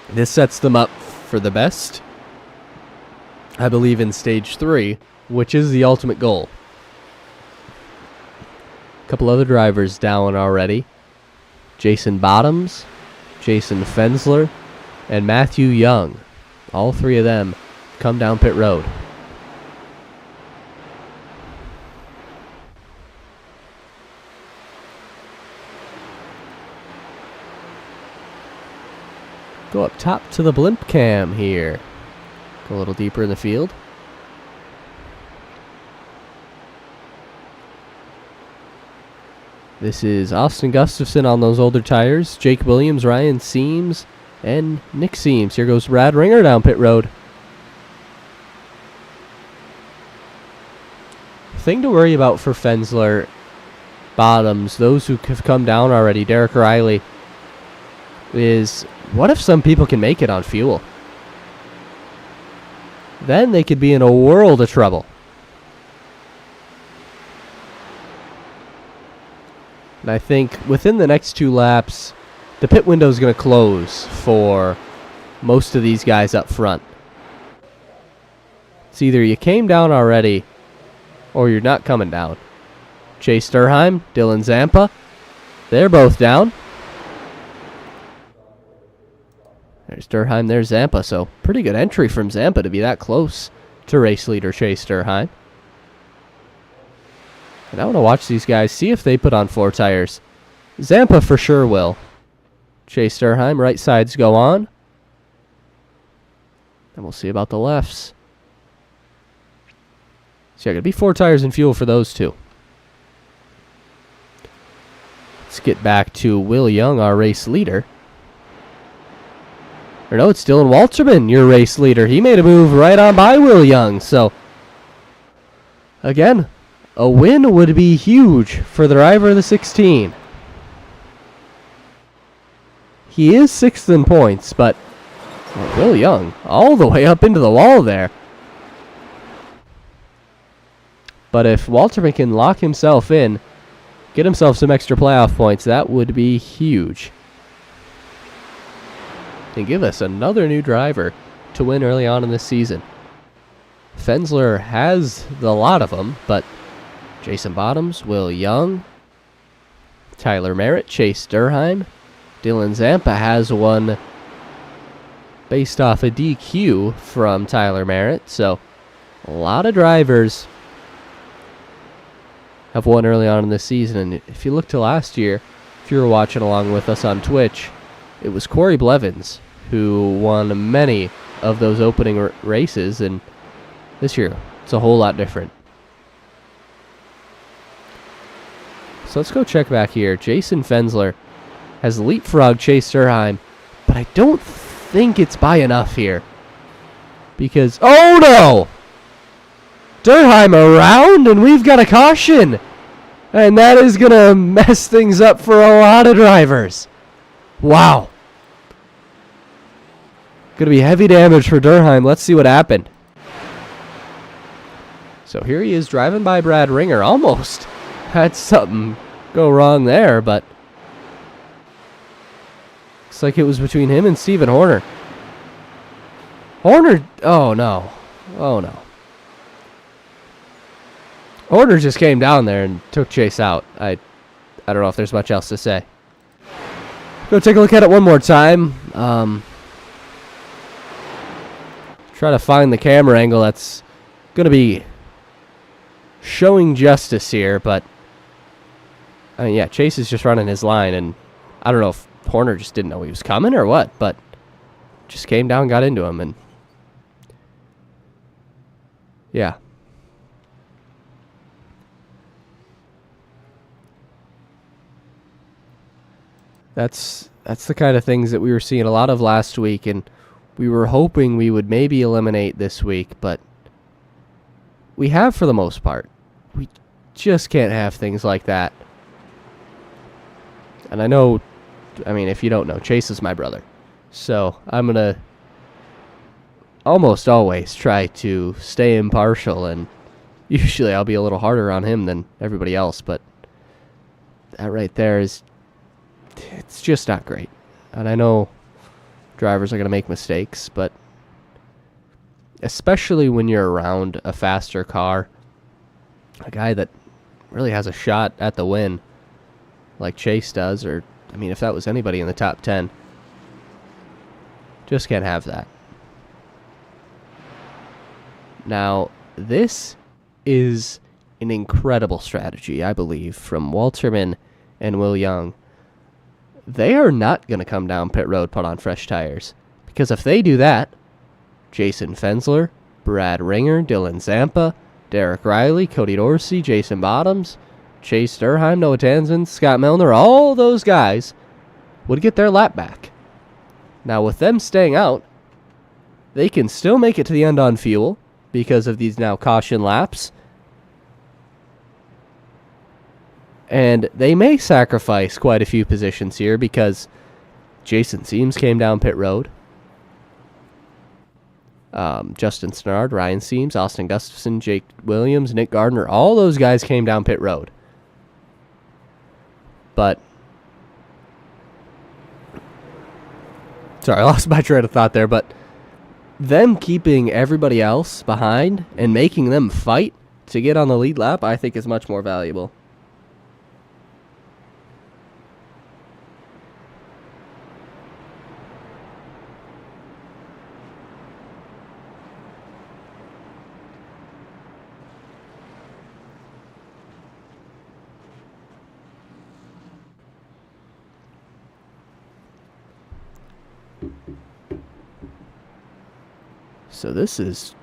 This sets them up for the best, I believe, in stage 3, which is the ultimate goal. A couple other drivers down already. Jason Bottoms, Jason Fensler, and Matthew Young. All 3 of them come down pit road. Go up top to the blimp cam here. Go a little deeper in the field. This is Austin Gustafson on those older tires. Jake Williams, Ryan Seams, and Nick Seams. Here goes Brad Ringer down pit road. Thing to worry about for Fensler, Bottoms, those who have come down already, Derek Riley, is what if some people can make it on fuel? Then they could be in a world of trouble. And I think within the next 2 laps, the pit window is going to close for most of these guys up front. It's either you came down already or you're not coming down. Chase Durheim, Dylan Zampa, they're both down. There's Durheim, there's Zampa, so pretty good entry from Zampa to be that close to race leader Chase Durheim. And I want to watch these guys, see if they put on 4 tires. Zampa for sure will. Chase Durheim, right sides go on. And we'll see about the lefts. So yeah, going to be 4 tires and fuel for those 2. Let's get back to Will Young, our race leader. Or no, it's Dylan Walterman, your race leader. He made a move right on by Will Young. So, again, a win would be huge for the driver of the 16. He is 6th in points, but Will Young all the way up into the wall there. But if Walterman can lock himself in, get himself some extra playoff points, that would be huge. And give us another new driver to win early on in this season. Fensler has a lot of them, but Jason Bottoms, Will Young, Tyler Merritt, Chase Durheim, Dylan Zampa has one based off a DQ from Tyler Merritt. So a lot of drivers have won early on in this season. And if you look to last year, if you were watching along with us on Twitch, it was Corey Blevins who won many of those opening races, and this year it's a whole lot different. So let's go check back here. Jason Fensler has leapfrogged Chase Durheim but I don't think it's by enough here. Because, oh no! Durheim around, and we've got a caution. And that is going to mess things up for a lot of drivers. Wow. Going to be heavy damage for Durheim. Let's see what happened. So here he is driving by Brad Ringer. Almost had something go wrong there, but looks like it was between him and Steven Horner. Horner, oh no. Oh no. Horner just came down there and took Chase out. I don't know if there's much else to say. Go take a look at it one more time. Try to find the camera angle that's going to be showing justice here, but I mean, yeah, Chase is just running his line, and I don't know if Horner just didn't know he was coming or what, but just came down, got into him, and yeah. That's the kind of things that we were seeing a lot of last week, and we were hoping we would maybe eliminate this week, but we have for the most part. We just can't have things like that. And I know, I mean, if you don't know, Chase is my brother. So I'm going to almost always try to stay impartial, and usually I'll be a little harder on him than everybody else, but that right there is, it's just not great. And I know drivers are going to make mistakes, but especially when you're around a faster car, a guy that really has a shot at the win like Chase does, or, I mean, if that was anybody in the top 10, just can't have that. Now, this is an incredible strategy, I believe, from Walterman and Will Young. They are not going to come down pit road, put on fresh tires. Because if they do that, Jason Fensler, Brad Ringer, Dylan Zampa, Derek Riley, Cody Dorsey, Jason Bottoms, Chase Durheim, Noah Tanzen, Scott Milner, all those guys would get their lap back. Now, with them staying out, they can still make it to the end on fuel because of these now caution laps. And they may sacrifice quite a few positions here because Jason Seams came down pit road. Justin Snard, Ryan Seams, Austin Gustafson, Jake Williams, Nick Gardner, all those guys came down pit road. But, sorry, I lost my train of thought there, but them keeping everybody else behind and making them fight to get on the lead lap, I think is much more valuable. So this is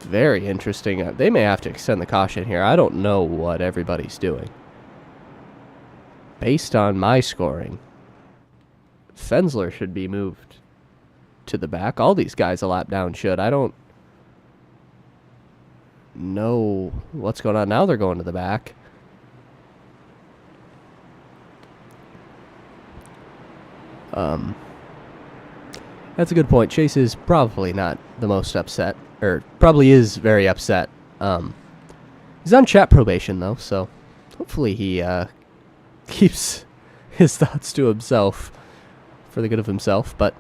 very interesting. They may have to extend the caution here. I don't know what everybody's doing. Based on my scoring, Fensler should be moved to the back. All these guys a lap down should. I don't know what's going on. Now they're going to the back. That's a good point. Chase is probably not the most upset, or probably is very upset. He's on chat probation, though, so hopefully he keeps his thoughts to himself for the good of himself. But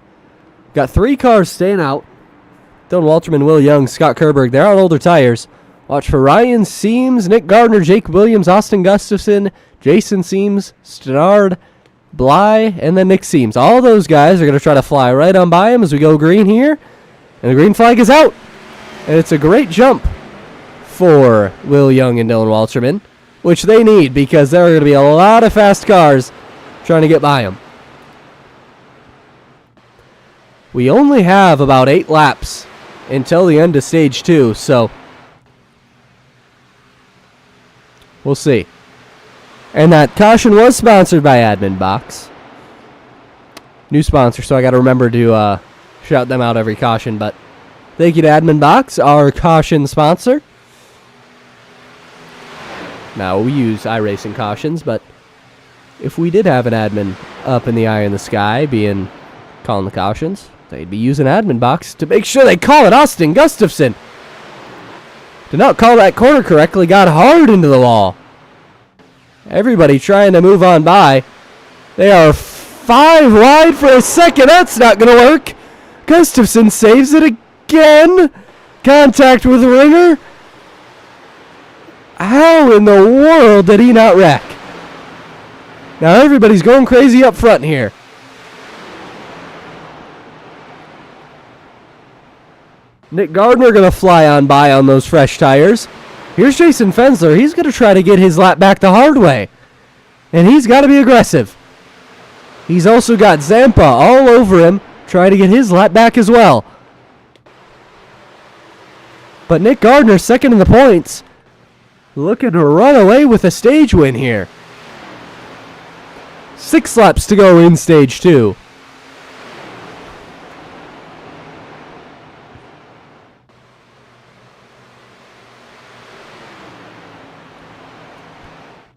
got 3 cars staying out. Dylan Walterman, Will Young, Scott Kerberg. They're on older tires. Watch for Ryan Seams, Nick Gardner, Jake Williams, Austin Gustafson, Jason Seams, Stenard, Bly, and then Nick Seams. All those guys are going to try to fly right on by him as we go green here. And the green flag is out. And it's a great jump for Will Young and Dylan Walterman, which they need because there are going to be a lot of fast cars trying to get by them. We only have about 8 laps until the end of stage 2, so we'll see. And that caution was sponsored by Admin Box. New sponsor, so I got to remember to shout them out every caution. But thank you to Admin Box, our caution sponsor. Now, we use iRacing cautions, but if we did have an admin up in the eye in the sky calling the cautions, they'd be using Admin Box to make sure they call it. Austin Gustafson did not call that corner correctly, got hard into the wall. Everybody trying to move on by. They are 5 wide for a second. That's not going to work. Gustafson saves it again. Contact with Ringer. How in the world did he not wreck? Now everybody's going crazy up front here. Nick Gardner going to fly on by on those fresh tires. Here's Jason Fensler. He's going to try to get his lap back the hard way. And he's got to be aggressive. He's also got Zampa all over him, trying to get his lap back as well. But Nick Gardner, second in the points, looking to run away with a stage win here. 6 laps to go in stage 2.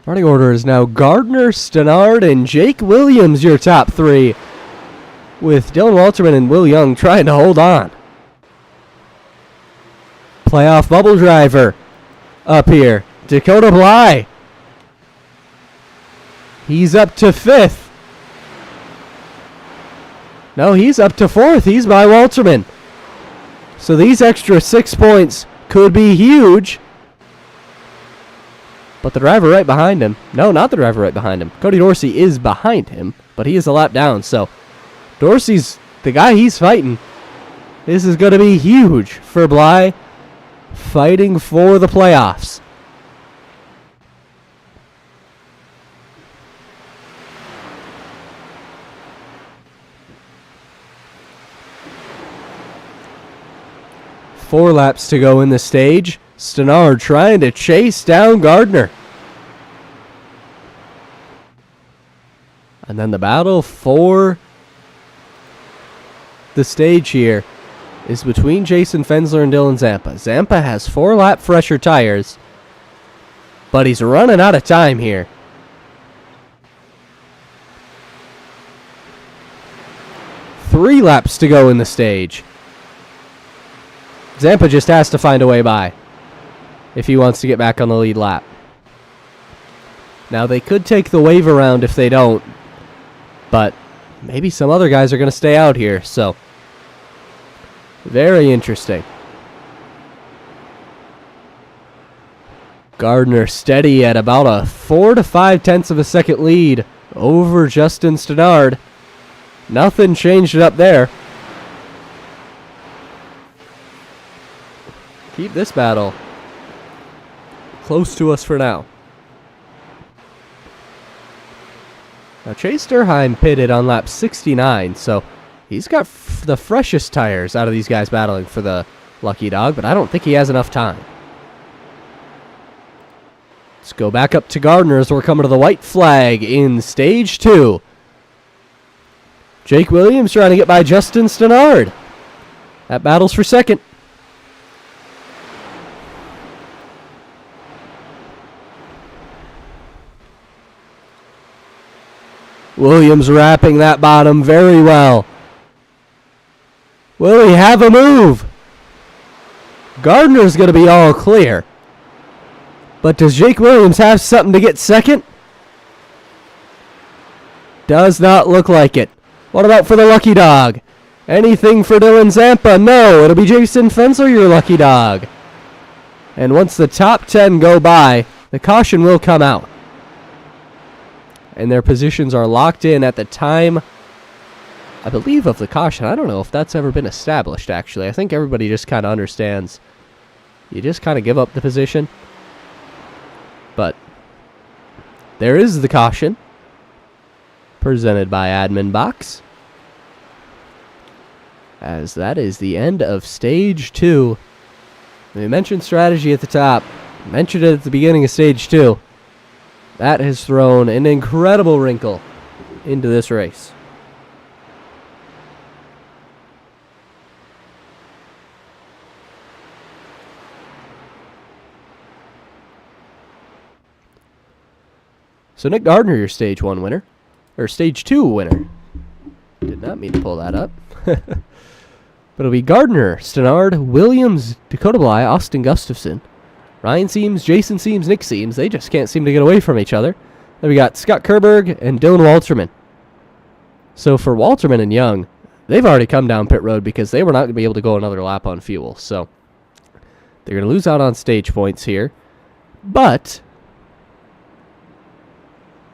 Starting order is now Gardner, Stenard, and Jake Williams, your top 3. With Dylan Walterman and Will Young trying to hold on. Playoff bubble driver up here. Dakota Bly. He's up to 5th. No, he's up to 4th. He's by Walterman. So these extra 6 points could be huge. But the driver right behind him. No, not the driver right behind him. Cody Dorsey is behind him, but he is a lap down. So Dorsey's the guy he's fighting. This is going to be huge for Bly, fighting for the playoffs. Four laps to go in the stage. Stenard trying to chase down Gardner. And then the battle for the stage here is between Jason Fensler and Dylan Zampa. Zampa has 4 lap fresher tires, but he's running out of time here. Three laps to go in the stage. Zampa just has to find a way by if he wants to get back on the lead lap. Now, they could take the wave around if they don't, but maybe some other guys are going to stay out here, so very interesting. Gardner steady at about a 4 to 5 tenths of a second lead over Justin Stenard. Nothing changed it up there. Keep this battle close to us for now. Now, Chase Durheim pitted on lap 69, so he's got the freshest tires out of these guys battling for the Lucky Dog, but I don't think he has enough time. Let's go back up to Gardner as we're coming to the white flag in stage 2. Jake Williams trying to get by Justin Stenard. That battle's for second. Williams wrapping that bottom very well. Will he have a move? Gardner's going to be all clear. But does Jake Williams have something to get second? Does not look like it. What about for the Lucky Dog? Anything for Dylan Zampa? No, it'll be Jason Fensler, your Lucky Dog. And once the top 10 go by, the caution will come out. And their positions are locked in at the time, I believe, of the caution. I don't know if that's ever been established, actually. I think everybody just kind of understands. You just kind of give up the position. But there is the caution, presented by Admin Box. As that is the end of stage 2. We mentioned strategy at the top. Mentioned it at the beginning of stage 2. That has thrown an incredible wrinkle into this race. So Nick Gardner, your stage 1 winner. Or stage 2 winner. Did not mean to pull that up. But it'll be Gardner, Stenard, Williams, Dakota Bly, Austin Gustafson, Ryan Seams, Jason Seams, Nick Seams. They just can't seem to get away from each other. Then we got Scott Kerberg and Dylan Walterman. So for Walterman and Young, they've already come down pit road because they were not going to be able to go another lap on fuel. So they're going to lose out on stage points here. But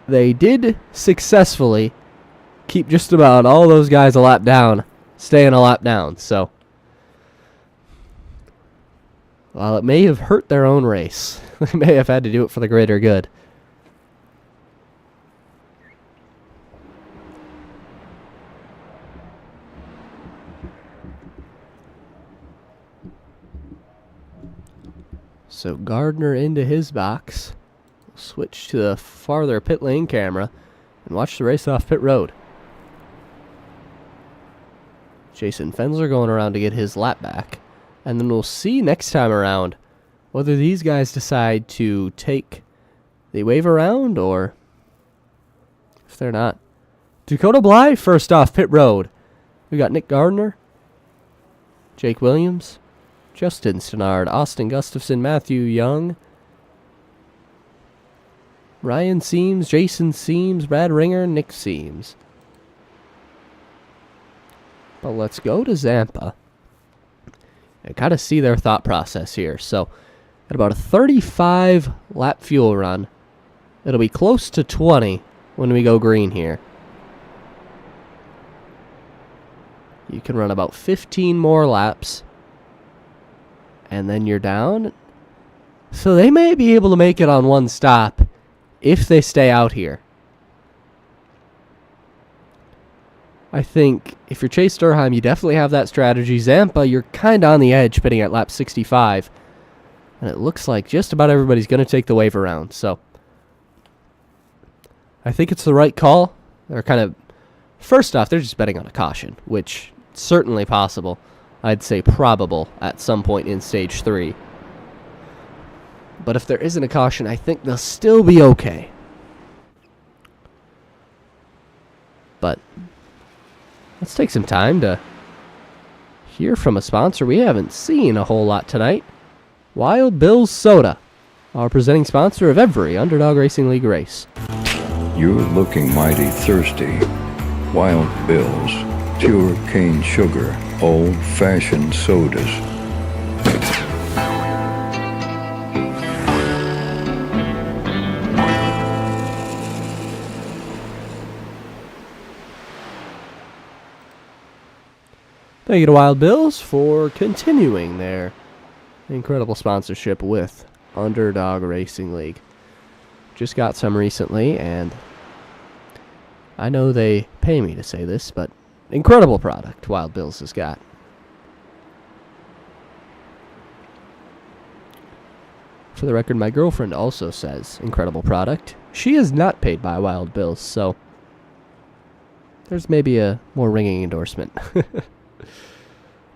they did successfully keep just about all those guys a lap down, staying a lap down. So while it may have hurt their own race, they may have had to do it for the greater good. So Gardner into his box. Switch to the farther pit lane camera and watch the race off pit road. Jason Fensler going around to get his lap back. And then we'll see next time around whether these guys decide to take the wave around or if they're not. Dakota Bly first off pit road. We got Nick Gardner, Jake Williams, Justin Stenard, Austin Gustafson, Matthew Young, Ryan Seams, Jason Seams, Brad Ringer, Nick Seams. But let's go to Zampa and kind of see their thought process here. So at about a 35 lap fuel run, it'll be close to 20 when we go green here. You can run about 15 more laps and then you're down. So they may be able to make it on one stop if they stay out here. I think if you're Chase Durham, you definitely have that strategy. Zampa, you're kind of on the edge pitting at lap 65. And it looks like just about everybody's going to take the wave around. So I think it's the right call. They're kind of, first off, they're just betting on a caution, which is certainly possible. I'd say probable at some point in stage 3. But if there isn't a caution, I think they'll still be okay. But let's take some time to hear from a sponsor we haven't seen a whole lot tonight. Wild Bill's Soda, our presenting sponsor of every Underdog Racing League race. You're looking mighty thirsty. Wild Bill's pure cane sugar, old-fashioned sodas. Thank you to Wild Bills for continuing their incredible sponsorship with Underdog Racing League. Just got some recently, and I know they pay me to say this, but incredible product Wild Bills has got. For the record, my girlfriend also says incredible product. She is not paid by Wild Bills, so there's maybe a more ringing endorsement.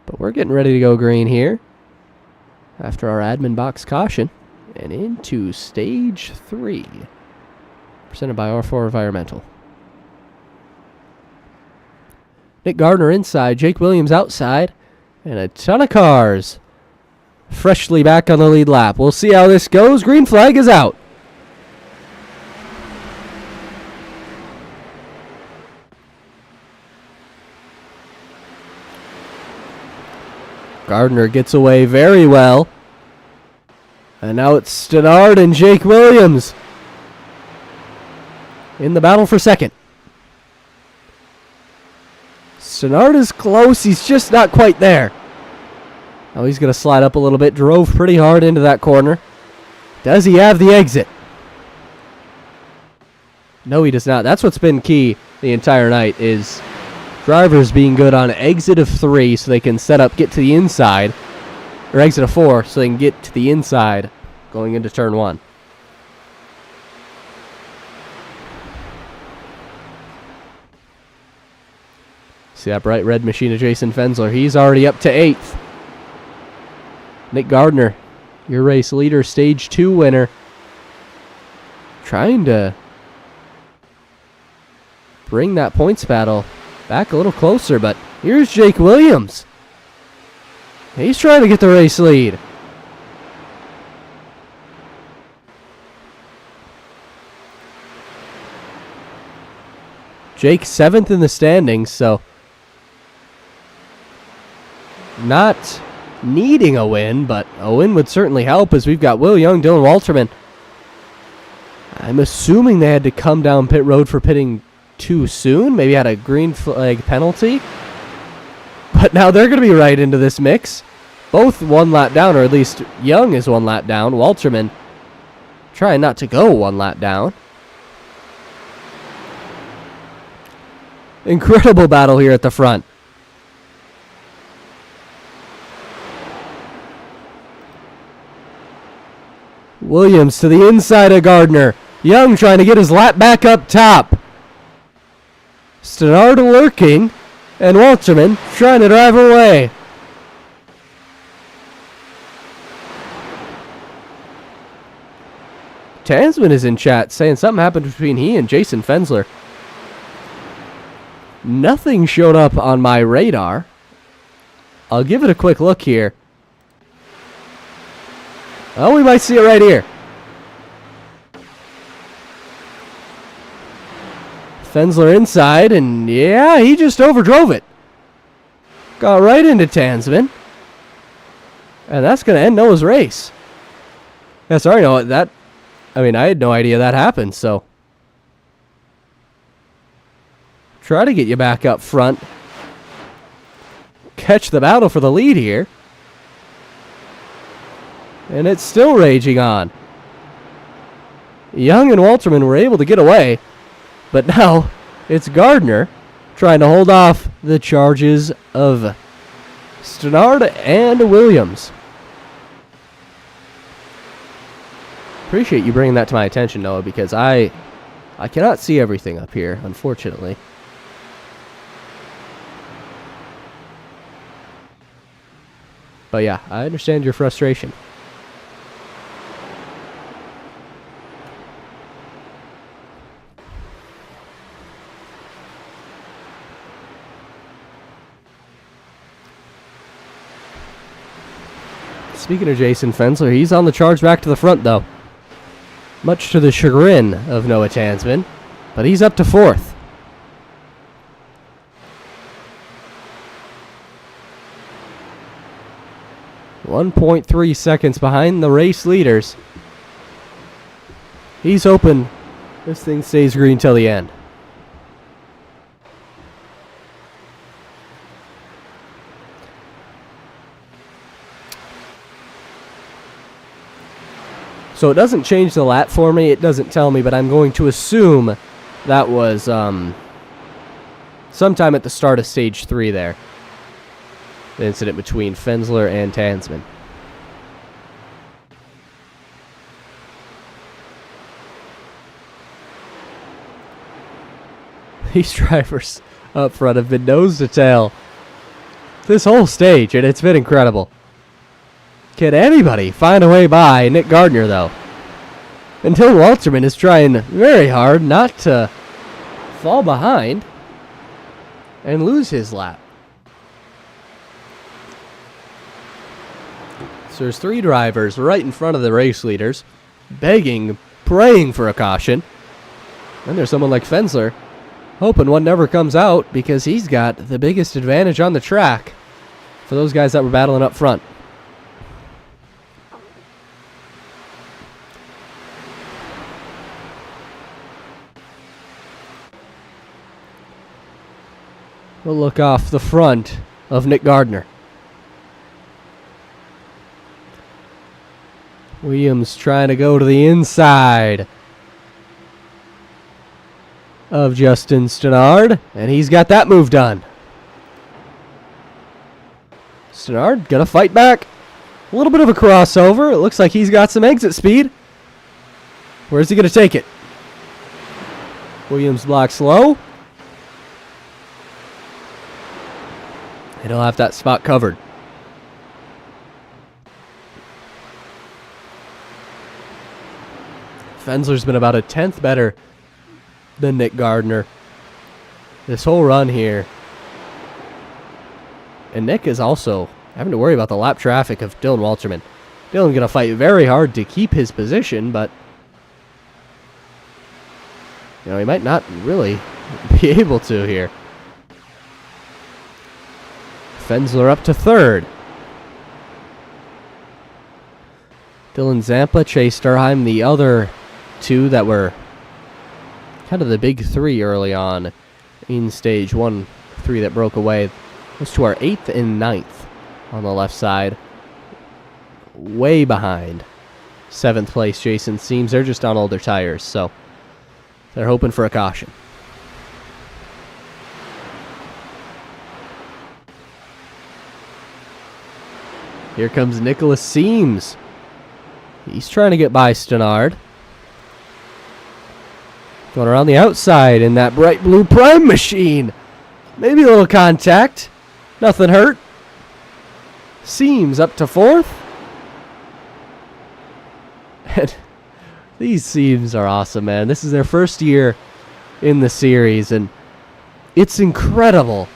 But we're getting ready to go green here after our admin box caution and into stage 3, presented by R4 Environmental. Nick Gardner inside, Jake Williams outside, and a ton of cars freshly back on the lead lap. We'll see how this goes. Green flag is out. Gardner gets away very well. And now it's Stenard and Jake Williams in the battle for second. Stenard is close. He's just not quite there. Now he's going to slide up a little bit. Drove pretty hard into that corner. Does he have the exit? No, he does not. That's what's been key the entire night is drivers being good on exit of 3 so they can set up, get to the inside, or exit of 4 so they can get to the inside going into turn 1. See that bright red machine of Jason Fensler. He's already up to 8th. Nick Gardner, your race leader, stage 2 winner, trying to bring that points battle back a little closer. But here's Jake Williams. He's trying to get the race lead. Jake 7th in the standings, so not needing a win, but a win would certainly help as we've got Will Young, Dylan Walterman. I'm assuming they had to come down pit road for pitting too soon. Maybe had a green flag penalty. But now they're going to be right into this mix. Both 1 lap down, or at least Young is 1 lap down. Walterman trying not to go 1 lap down. Incredible battle here at the front. Williams to the inside of Gardner. Young trying to get his lap back up top. Stenard lurking, and Walterman trying to drive away. Tansman is in chat saying something happened between he and Jason Fensler. Nothing showed up on my radar. I'll give it a quick look here. Oh, we might see it right here. Fensler inside, and yeah, he just overdrove it. Got right into Tansman. And that's going to end Noah's race. Yeah, sorry, Noah. I had no idea that happened, so. Try to get you back up front. Catch the battle for the lead here. And it's still raging on. Young and Walterman were able to get away. But now it's Gardner trying to hold off the charges of Stenard and Williams. Appreciate you bringing that to my attention, Noah, because I cannot see everything up here, unfortunately. But yeah, I understand your frustration. Speaking of Jason Fensler, he's on the charge back to the front, though. Much to the chagrin of Noah Tansman, but he's up to 4th. .3 seconds behind the race leaders. He's hoping this thing stays green till the end. So it doesn't change the lap for me. It doesn't tell me, but I'm going to assume that was sometime at the start of stage 3 there. The incident between Fensler and Tansman. These drivers up front have been nose to tail this whole stage, and it's been incredible. Can anybody find a way by Nick Gardner, though? Until Walterman is trying very hard not to fall behind and lose his lap. So there's 3 drivers right in front of the race leaders, begging, praying for a caution. And there's someone like Fensler, hoping one never comes out because he's got the biggest advantage on the track for those guys that were battling up front. We'll look off the front of Nick Gardner. Williams trying to go to the inside of Justin Stenard, and he's got that move done. Stenard gonna fight back. A little bit of a crossover. It looks like he's got some exit speed. Where's he gonna take it? Williams blocks low. And he'll have that spot covered. Fensler's been about a 10th better than Nick Gardner. this whole run here. And Nick is also having to worry about the lap traffic of Dylan Walterman. Dylan going to fight very hard to keep his position, but he might not really be able to here. Fensler up to third. Dylan Zampa, Chase Durheim, the other two that were kind of the big three early on in stage 1, 3 that broke away. Those two are 8th and 9th on the left side. Way behind 7th place Jason Seams. They're just on older tires, so they're hoping for a caution. Here comes Nicholas Seams. He's trying to get by Stenard. Going around the outside in that bright blue Prime machine. Maybe a little contact. Nothing hurt. Seams up to 4th. And these Seams are awesome, man. This is their first year in the series, and it's incredible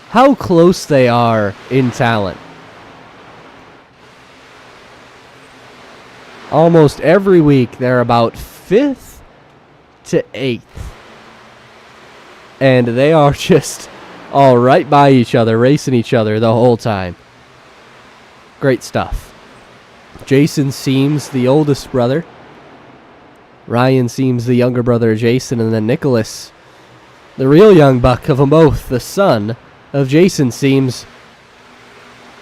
how close they are in talent. Almost every week, they're about 5th to 8th. And they are just all right by each other, racing each other the whole time. Great stuff. Jason Seams, the oldest brother. Ryan Seams, the younger brother of Jason. And then Nicholas, the real young buck of them both, the son of Jason Seams,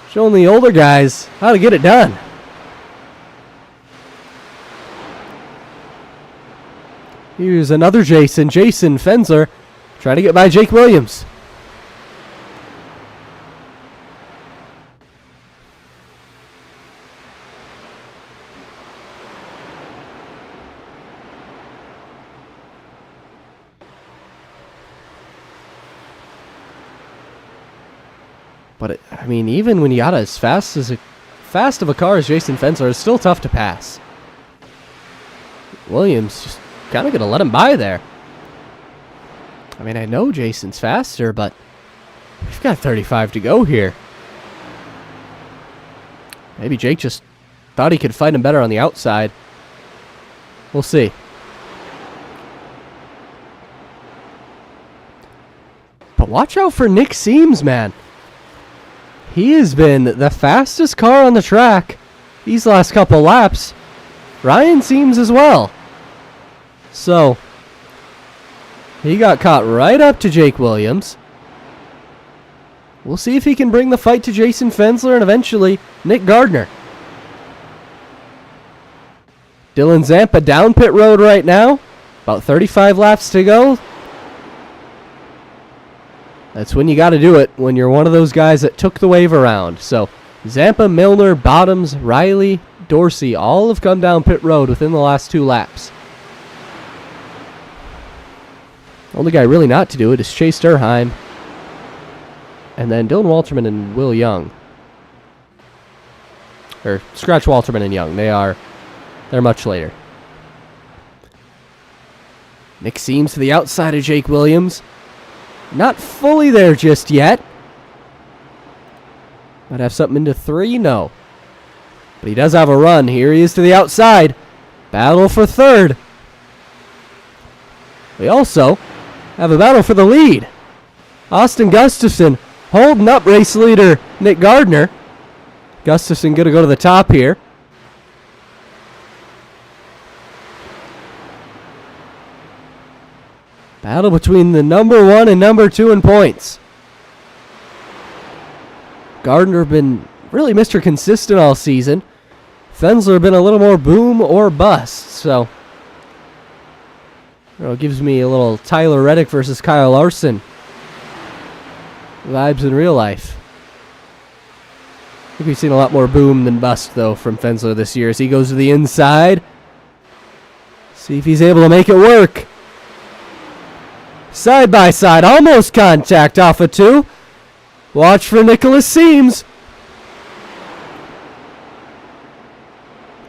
showing the older guys how to get it done. Here's another Jason Fensler, trying to get by Jake Williams. But even when you got as fast of a car as Jason Fensler, it's still tough to pass. Williams just kind of going to let him by there. I know Jason's faster, but we've got 35 to go here. Maybe Jake just thought he could fight him better on the outside. We'll see. But watch out for Nick Seams, man. He has been the fastest car on the track these last couple laps. Ryan Seams as well. So, he got caught right up to Jake Williams. We'll see if he can bring the fight to Jason Fensler and eventually Nick Gardner. Dylan Zampa down pit road right now. About 35 laps to go. That's when you got to do it, when you're one of those guys that took the wave around. So, Zampa, Milner, Bottoms, Riley, Dorsey all have come down pit road within the last 2 laps. Only guy really not to do it is Chase Durheim. And then Dylan Walterman and Will Young. Or scratch Walterman and Young. They're much later. Nick Seams to the outside of Jake Williams. Not fully there just yet. Might have something into 3? No. But he does have a run. Here he is to the outside. Battle for 3rd. We also have a battle for the lead. Austin Gustafson holding up race leader Nick Gardner. Gustafson going to go to the top here. Battle between the number 1 and number 2 in points. Gardner been really Mr. Consistent all season. Fensler been a little more boom or bust. So, it gives me a little Tyler Reddick versus Kyle Larson vibes in real life. I think we've seen a lot more boom than bust, though, from Fensler this year as he goes to the inside. See if he's able to make it work. Side by side, almost contact off of 2. Watch for Nicholas Seams.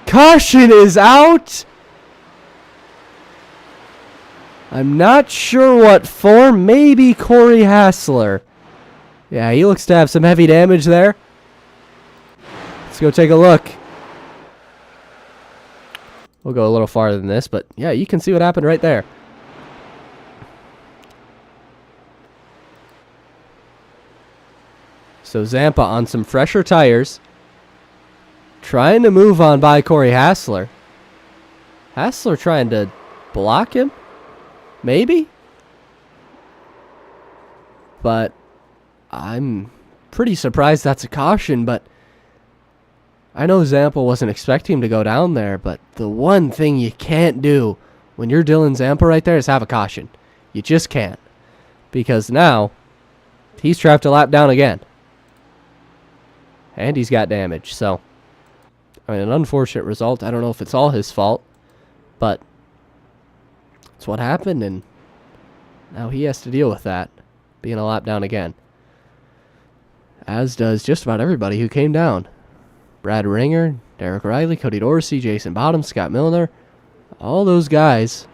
Caution is out. I'm not sure what for. Maybe Corey Hassler. Yeah, he looks to have some heavy damage there. Let's go take a look. We'll go a little farther than this, but yeah, you can see what happened right there. So Zampa on some fresher tires, trying to move on by Corey Hassler. Hassler trying to block him, maybe? But I'm pretty surprised that's a caution, but I know Zampa wasn't expecting him to go down there, but the one thing you can't do when you're Dylan Zampa right there is have a caution. You just can't. Because now, he's trapped a lap down again. And he's got damage, so I mean, an unfortunate result. I don't know if it's all his fault, but it's what happened, and now he has to deal with that, being a lap down again. As does just about everybody who came down. Brad Ringer, Derek Riley, Cody Dorsey, Jason Bottom, Scott Milner. All those guys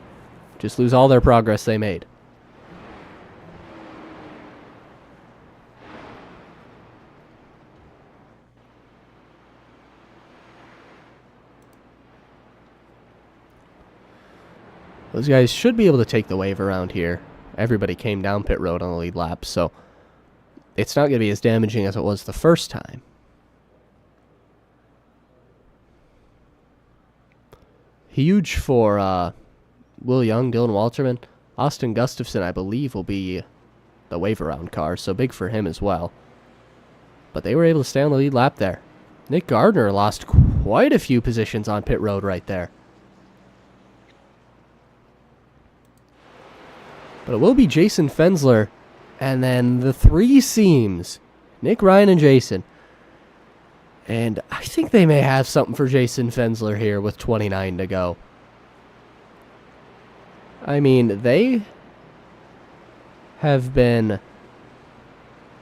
just lose all their progress they made. Those guys should be able to take the wave around here. Everybody came down pit road on the lead lap, so it's not going to be as damaging as it was the first time. Huge for Will Young, Dylan Walterman. Austin Gustafson, I believe, will be the wave around car, so big for him as well. But they were able to stay on the lead lap there. Nick Gardner lost quite a few positions on pit road right there. But it will be Jason Fensler, and then the three seams, Nick, Ryan, and Jason. And I think they may have something for Jason Fensler here with 29 to go. I mean, they have been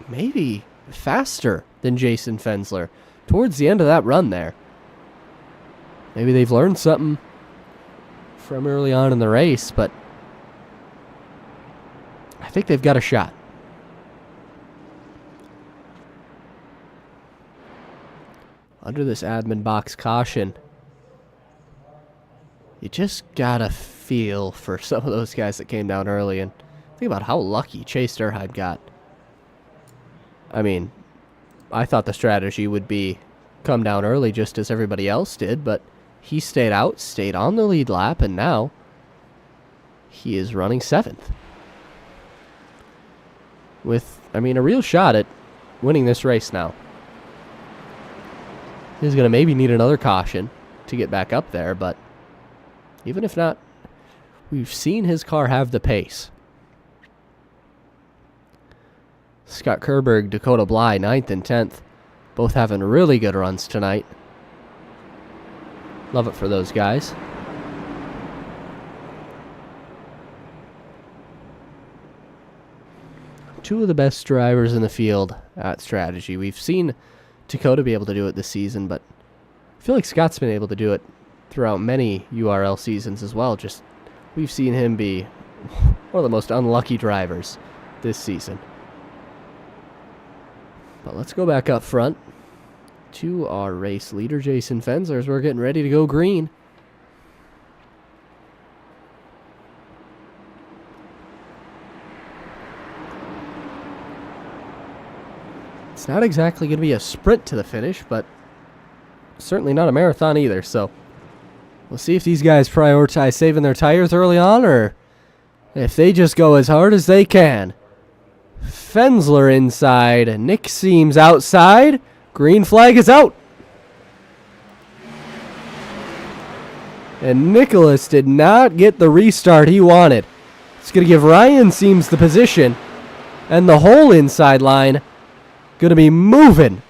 maybe faster than Jason Fensler towards the end of that run there. Maybe they've learned something from early on in the race, but I think they've got a shot. Under this admin box caution, you just gotta feel for some of those guys that came down early, and think about how lucky Chase Durheim got. I mean, I thought the strategy would be come down early just as everybody else did, but he stayed out, stayed on the lead lap, and now he is running 7th. With, I mean, a real shot at winning this race now. He's going to maybe need another caution to get back up there, but even if not, we've seen his car have the pace. Scott Kerberg, Dakota Bly, 9th and 10th, both having really good runs tonight. Love it for those guys. Two of the best drivers in the field at strategy. We've seen Dakota be able to do it this season, but I feel like Scott's been able to do it throughout many URL seasons as well. Just we've seen him be one of the most unlucky drivers this season. But let's go back up front to our race leader, Jason Fensler, as we're getting ready to go green. It's not exactly going to be a sprint to the finish, but certainly not a marathon either, so we'll see if these guys prioritize saving their tires early on, or if they just go as hard as they can. Fensler inside, Nick Seams outside, green flag is out. And Nicholas did not get the restart he wanted. It's going to give Ryan Seams the position, and the whole inside line going to be moving.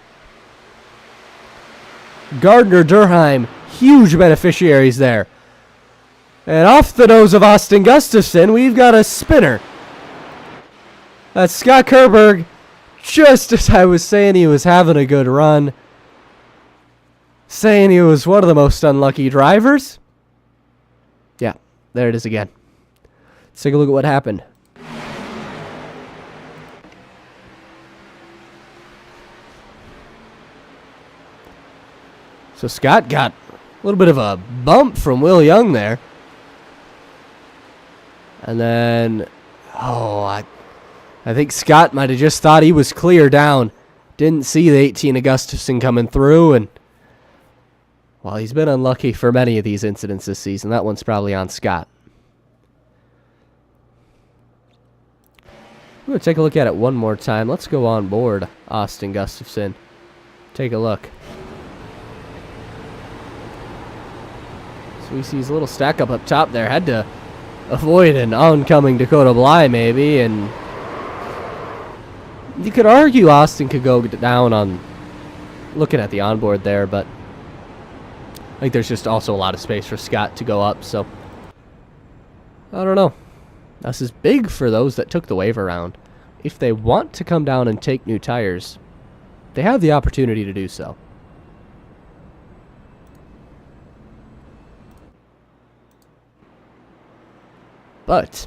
Gardner, Durheim, huge beneficiaries there. And off the nose of Austin Gustafson, we've got a spinner. That's Scott Kerberg, just as I was saying he was having a good run. Saying he was one of the most unlucky drivers. Yeah, there it is again. Let's take a look at what happened. So Scott got a little bit of a bump from Will Young there. And then, I think Scott might have just thought he was clear down. Didn't see the 18 of Gustafson coming through. And, well, he's been unlucky for many of these incidents this season. That one's probably on Scott. We're going to take a look at it one more time. Let's go on board Austin Gustafson. Take a look. So we see his little stack up top there. Had to avoid an oncoming Dakota Bly maybe. And you could argue Austin could go down on looking at the onboard there. But I think there's just also a lot of space for Scott to go up. So I don't know. This is big for those that took the waiver round. If they want to come down and take new tires, they have the opportunity to do so. But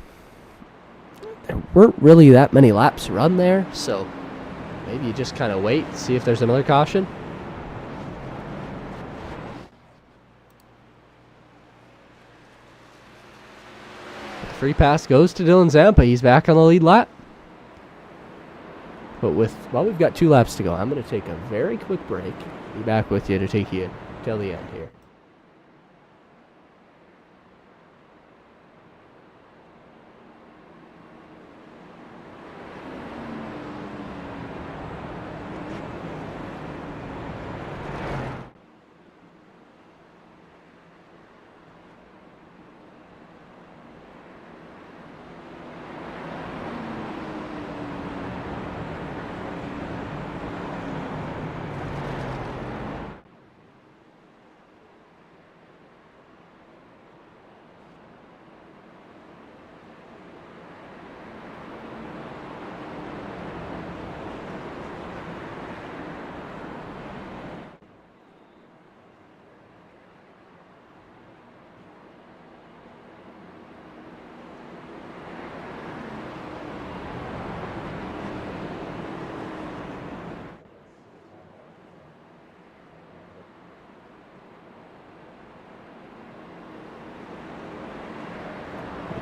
there weren't really that many laps run there, so maybe you just kind of wait, see if there's another caution. The free pass goes to Dylan Zampa. He's back on the lead lap. But we've got 2 laps to go. I'm going to take a very quick break. Be back with you to take you till the end here.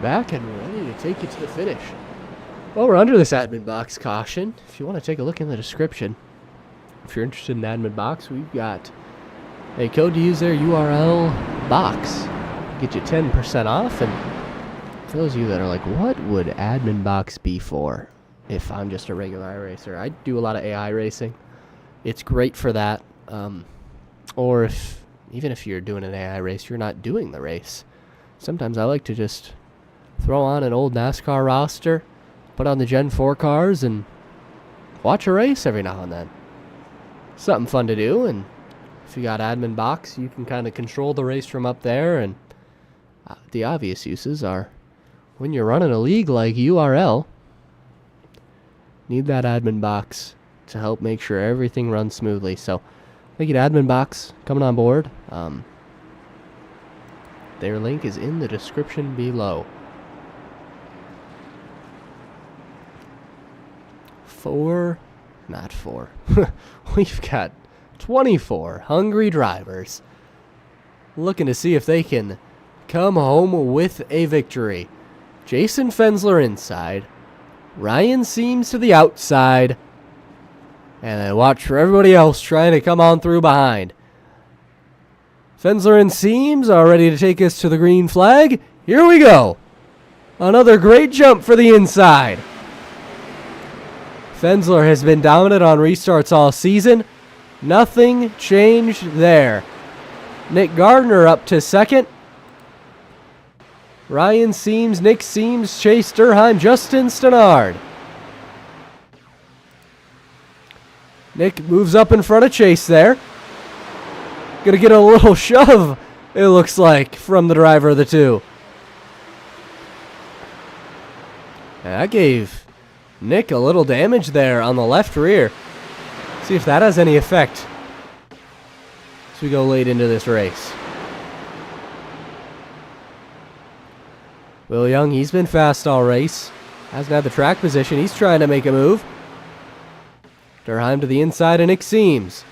Back and ready to take you to the finish. Well, we're under this admin box caution. If you want to take a look in the description, if you're interested in the admin box, we've got a code to use there, URL box. Get you 10% off. And for those of you that are like, what would admin box be for if I'm just a regular iRacer? I do a lot of AI racing. It's great for that. Or even if you're doing an AI race, you're not doing the race. Sometimes I like to just throw on an old NASCAR roster, put on the Gen 4 cars, and watch a race every now and then. Something fun to do, and if you got admin box, you can kind of control the race from up there, and the obvious uses are when you're running a league like URL, need that admin box to help make sure everything runs smoothly. So thank you to admin box coming on board. Their link is in the description below. We've got 24 hungry drivers looking to see if they can come home with a victory. Jason Fensler inside, Ryan Seams to the outside, and then watch for everybody else trying to come on through behind. Fensler and Seams are ready to take us to the green flag. Here we go. Another great jump for the inside. Fensler has been dominant on restarts all season. Nothing changed there. Nick Gardner up to second. Ryan Seams, Nick Seams, Chase Durheim, Justin Stenard. Nick moves up in front of Chase there. Gonna get a little shove, it looks like, from the driver of the two. And that gave Nick a little damage there on the left rear. See if that has any effect as we go late into this race. Will Young, he's been fast all race. Hasn't had the track position. He's trying to make a move. Durheim to the inside and Nick Seams.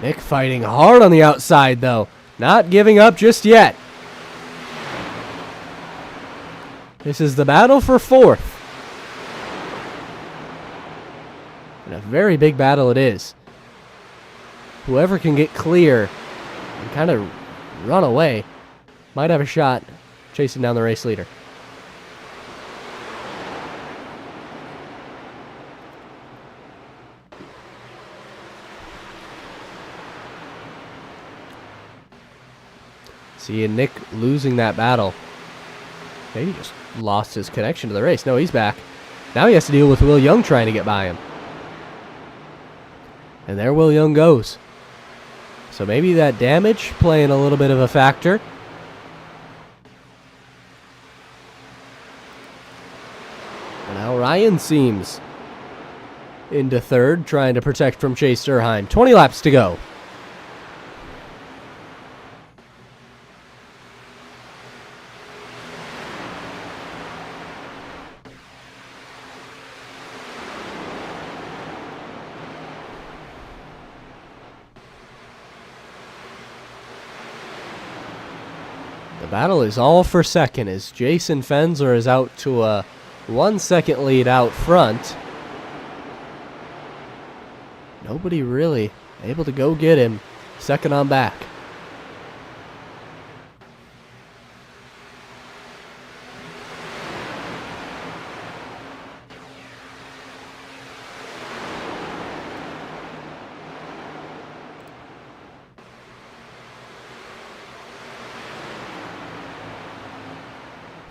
Nick fighting hard on the outside, though. Not giving up just yet. This is the battle for fourth. And a very big battle it is. Whoever can get clear and kind of run away might have a shot chasing down the race leader. Seeing Nick losing that battle. Maybe he just lost his connection to the race. No, he's back. Now he has to deal with Will Young trying to get by him. And there Will Young goes. So maybe that damage playing a little bit of a factor. And now Ryan Seams into third, trying to protect from Chase Durheim. 20 laps to go. The battle is all for second as Jason Fensler is out to a 1 second lead out front. Nobody really able to go get him. Second on back.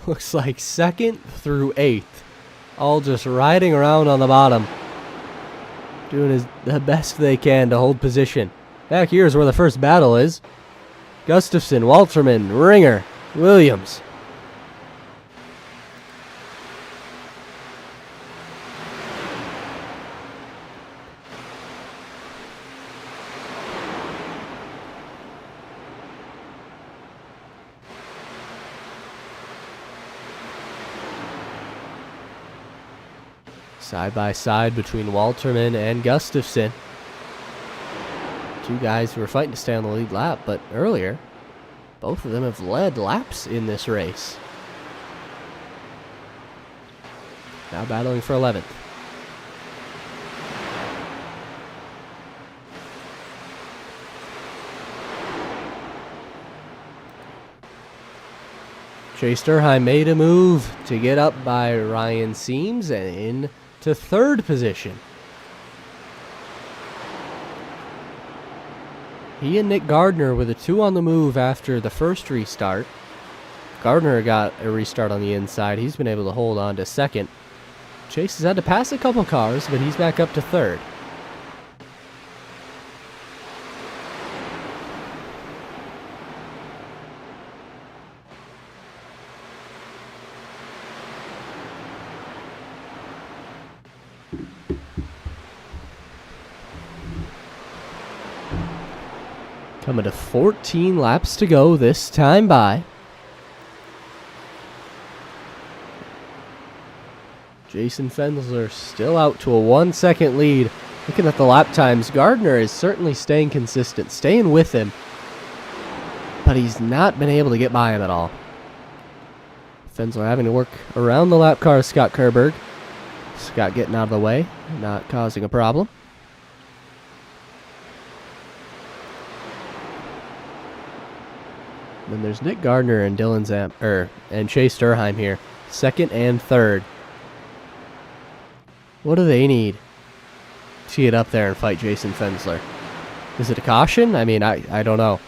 Looks like second through eighth, all just riding around on the bottom, doing the best they can to hold position. Back here is where the first battle is. Gustafson, Walterman, Ringer, Williams. Side by side between Walterman and Gustafson. Two guys who were fighting to stay on the lead lap, but earlier, both of them have led laps in this race. Now battling for 11th. Chase Durheim made a move to get up by Ryan Seams and in to third position. He and Nick Gardner were the two on the move after the first restart. Gardner got a restart on the inside. He's been able to hold on to second. Chase has had to pass a couple cars, but he's back up to third. Coming to 14 laps to go this time by. Jason Fensler still out to a 1 second lead. Looking at the lap times, Gardner is certainly staying consistent, staying with him, but he's not been able to get by him at all. Fensler having to work around the lap car of Scott Kerberg. Scott getting out of the way, not causing a problem. Then there's Nick Gardner and and Chase Durheim here, second and third. What do they need to get up there and fight Jason Fensler? Is it a caution? I mean, I don't know.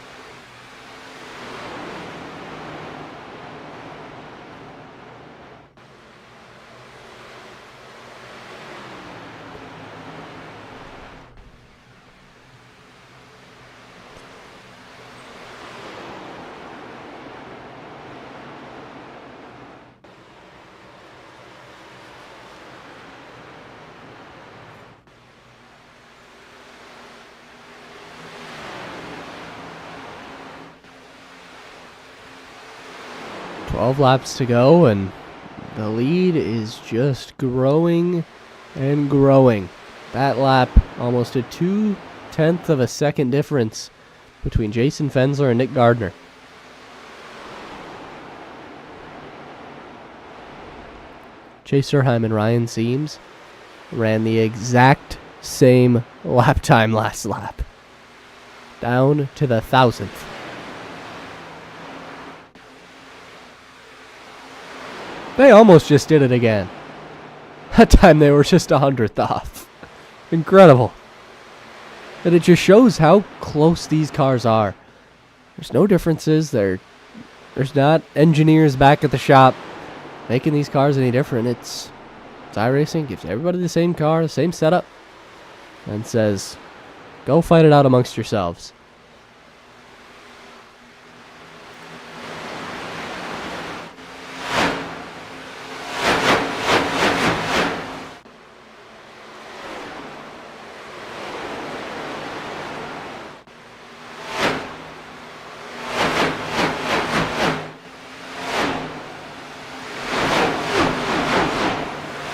12 laps to go, and the lead is just growing and growing. That lap, almost a 0.2 of a second difference between Jason Fensler and Nick Gardner. Chase Surheim and Ryan Seams ran the exact same lap time last lap, down to the 1,000th. They almost just did it again. That time they were just 100th off. Incredible. And it just shows how close these cars are. There's no differences. There's not engineers back at the shop making these cars any different. It's iRacing, gives everybody the same car, the same setup, and says, go fight it out amongst yourselves.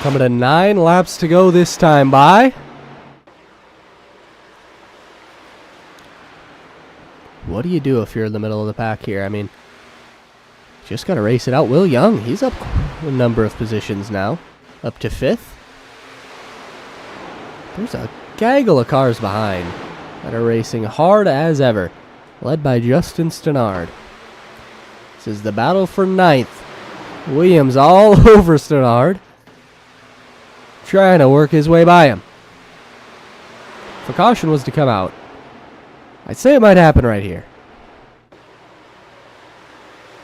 Coming to 9 laps to go this time by. What do you do if you're in the middle of the pack here? I mean, just got to race it out. Will Young, he's up a number of positions now, up to 5th. There's a gaggle of cars behind that are racing hard as ever, led by Justin Stannard. This is the battle for 9th. Williams all over Stannard, trying to work his way by him. If a caution was to come out, I'd say it might happen right here.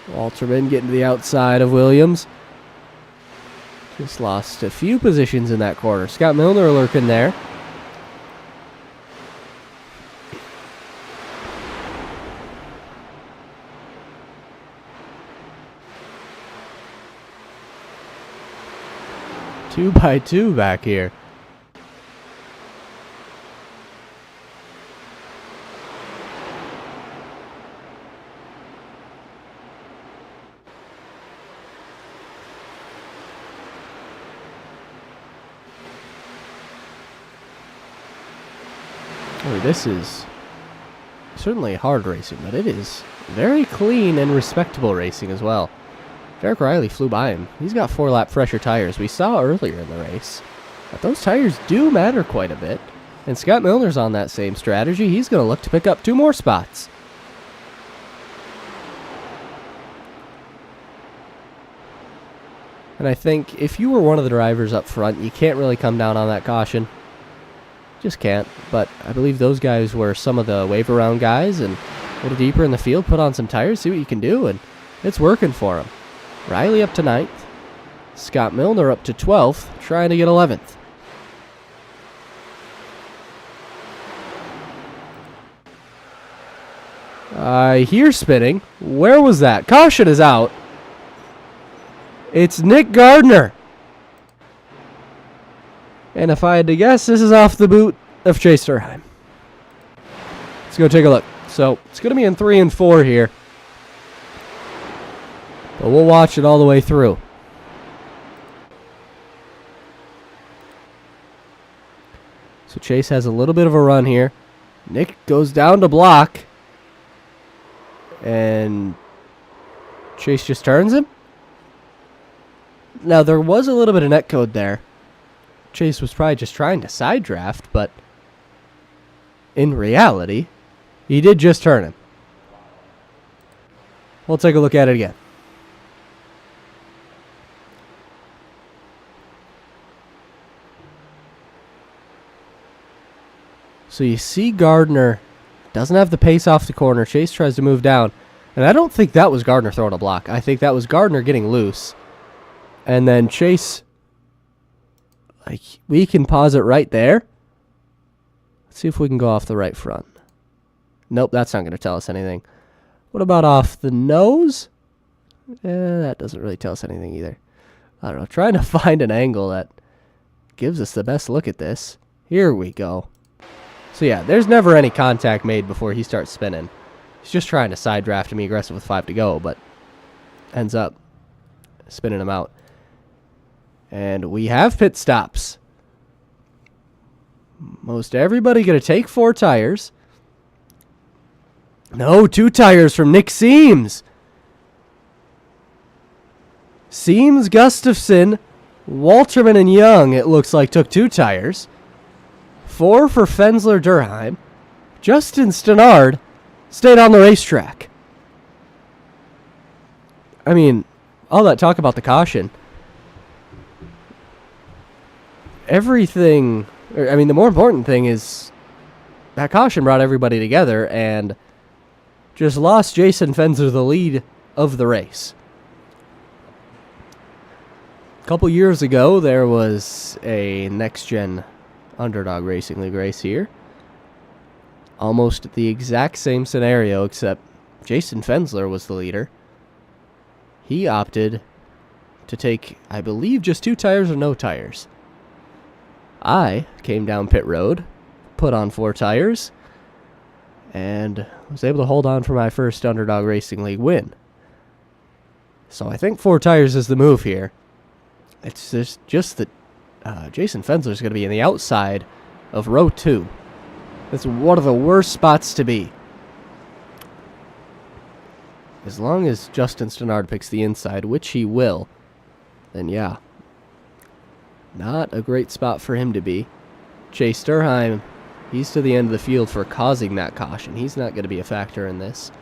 Walterman getting to the outside of Williams. Just lost a few positions in that corner. Scott Milner lurking there. Two by two back here. Oh, this is certainly hard racing, but it is very clean and respectable racing as well. Derek Riley flew by him. He's got 4-lap fresher tires. We saw earlier in the race that those tires do matter quite a bit. And Scott Milner's on that same strategy. He's going to look to pick up 2 more spots. And I think if you were one of the drivers up front, you can't really come down on that caution. Just can't. But I believe those guys were some of the wave around guys, and a little deeper in the field, put on some tires, see what you can do, and it's working for them. Riley up to 9th. Scott Milner up to 12th, trying to get 11th. I hear spinning. Where was that? Caution is out. It's Nick Gardner. And if I had to guess, this is off the boot of Chase Surheim. Let's go take a look. So it's going to be in 3 and 4 here. But we'll watch it all the way through. So Chase has a little bit of a run here. Nick goes down to block. And Chase just turns him. Now, there was a little bit of netcode there. Chase was probably just trying to side draft, but in reality, he did just turn him. We'll take a look at it again. So you see Gardner doesn't have the pace off the corner. Chase tries to move down. And I don't think that was Gardner throwing a block. I think that was Gardner getting loose. And then Chase, like, we can pause it right there. Let's see if we can go off the right front. Nope, that's not going to tell us anything. What about off the nose? That doesn't really tell us anything either. I don't know. Trying to find an angle that gives us the best look at this. Here we go. So yeah, there's never any contact made before he starts spinning. He's just trying to side draft me aggressive with 5 to go, but ends up spinning him out. And we have pit stops. Most everybody going to take 4 tires. No, 2 tires from Nick Seams. Seams, Gustafson, Walterman, and Young, it looks like, took 2 tires. 4 for Fensler Durheim. Justin Stenard stayed on the racetrack. I mean, all that talk about the caution. Everything, I mean, the more important thing is that caution brought everybody together and just lost Jason Fensler the lead of the race. A couple years ago, there was a next-gen Underdog Racing League race here. Almost the exact same scenario, except Jason Fensler was the leader. He opted to take, I believe, just 2 tires or no tires. I came down pit road, put on 4 tires, and was able to hold on for my first Underdog Racing League win. So I think 4 tires is the move here. It's just that Jason Fensler is going to be in the outside of row 2. That's one of the worst spots to be. As long as Justin Stenard picks the inside, which he will, then yeah. Not a great spot for him to be. Chase Durheim, he's to the end of the field for causing that caution. He's not going to be a factor in this.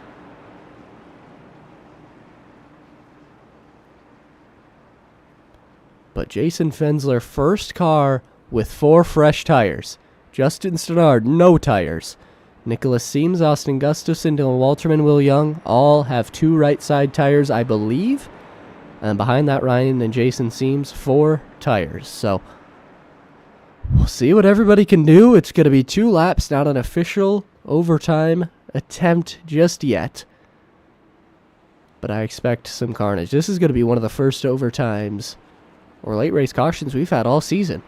But Jason Fensler, first car with 4 fresh tires. Justin Stenard, no tires. Nicholas Seams, Austin Gustafson, Dylan Walterman, Will Young, all have 2 right side tires, I believe. And behind that, Ryan and Jason Seams, 4 tires. So we'll see what everybody can do. It's going to be 2 laps, not an official overtime attempt just yet. But I expect some carnage. This is going to be one of the first overtimes or late race cautions we've had all season.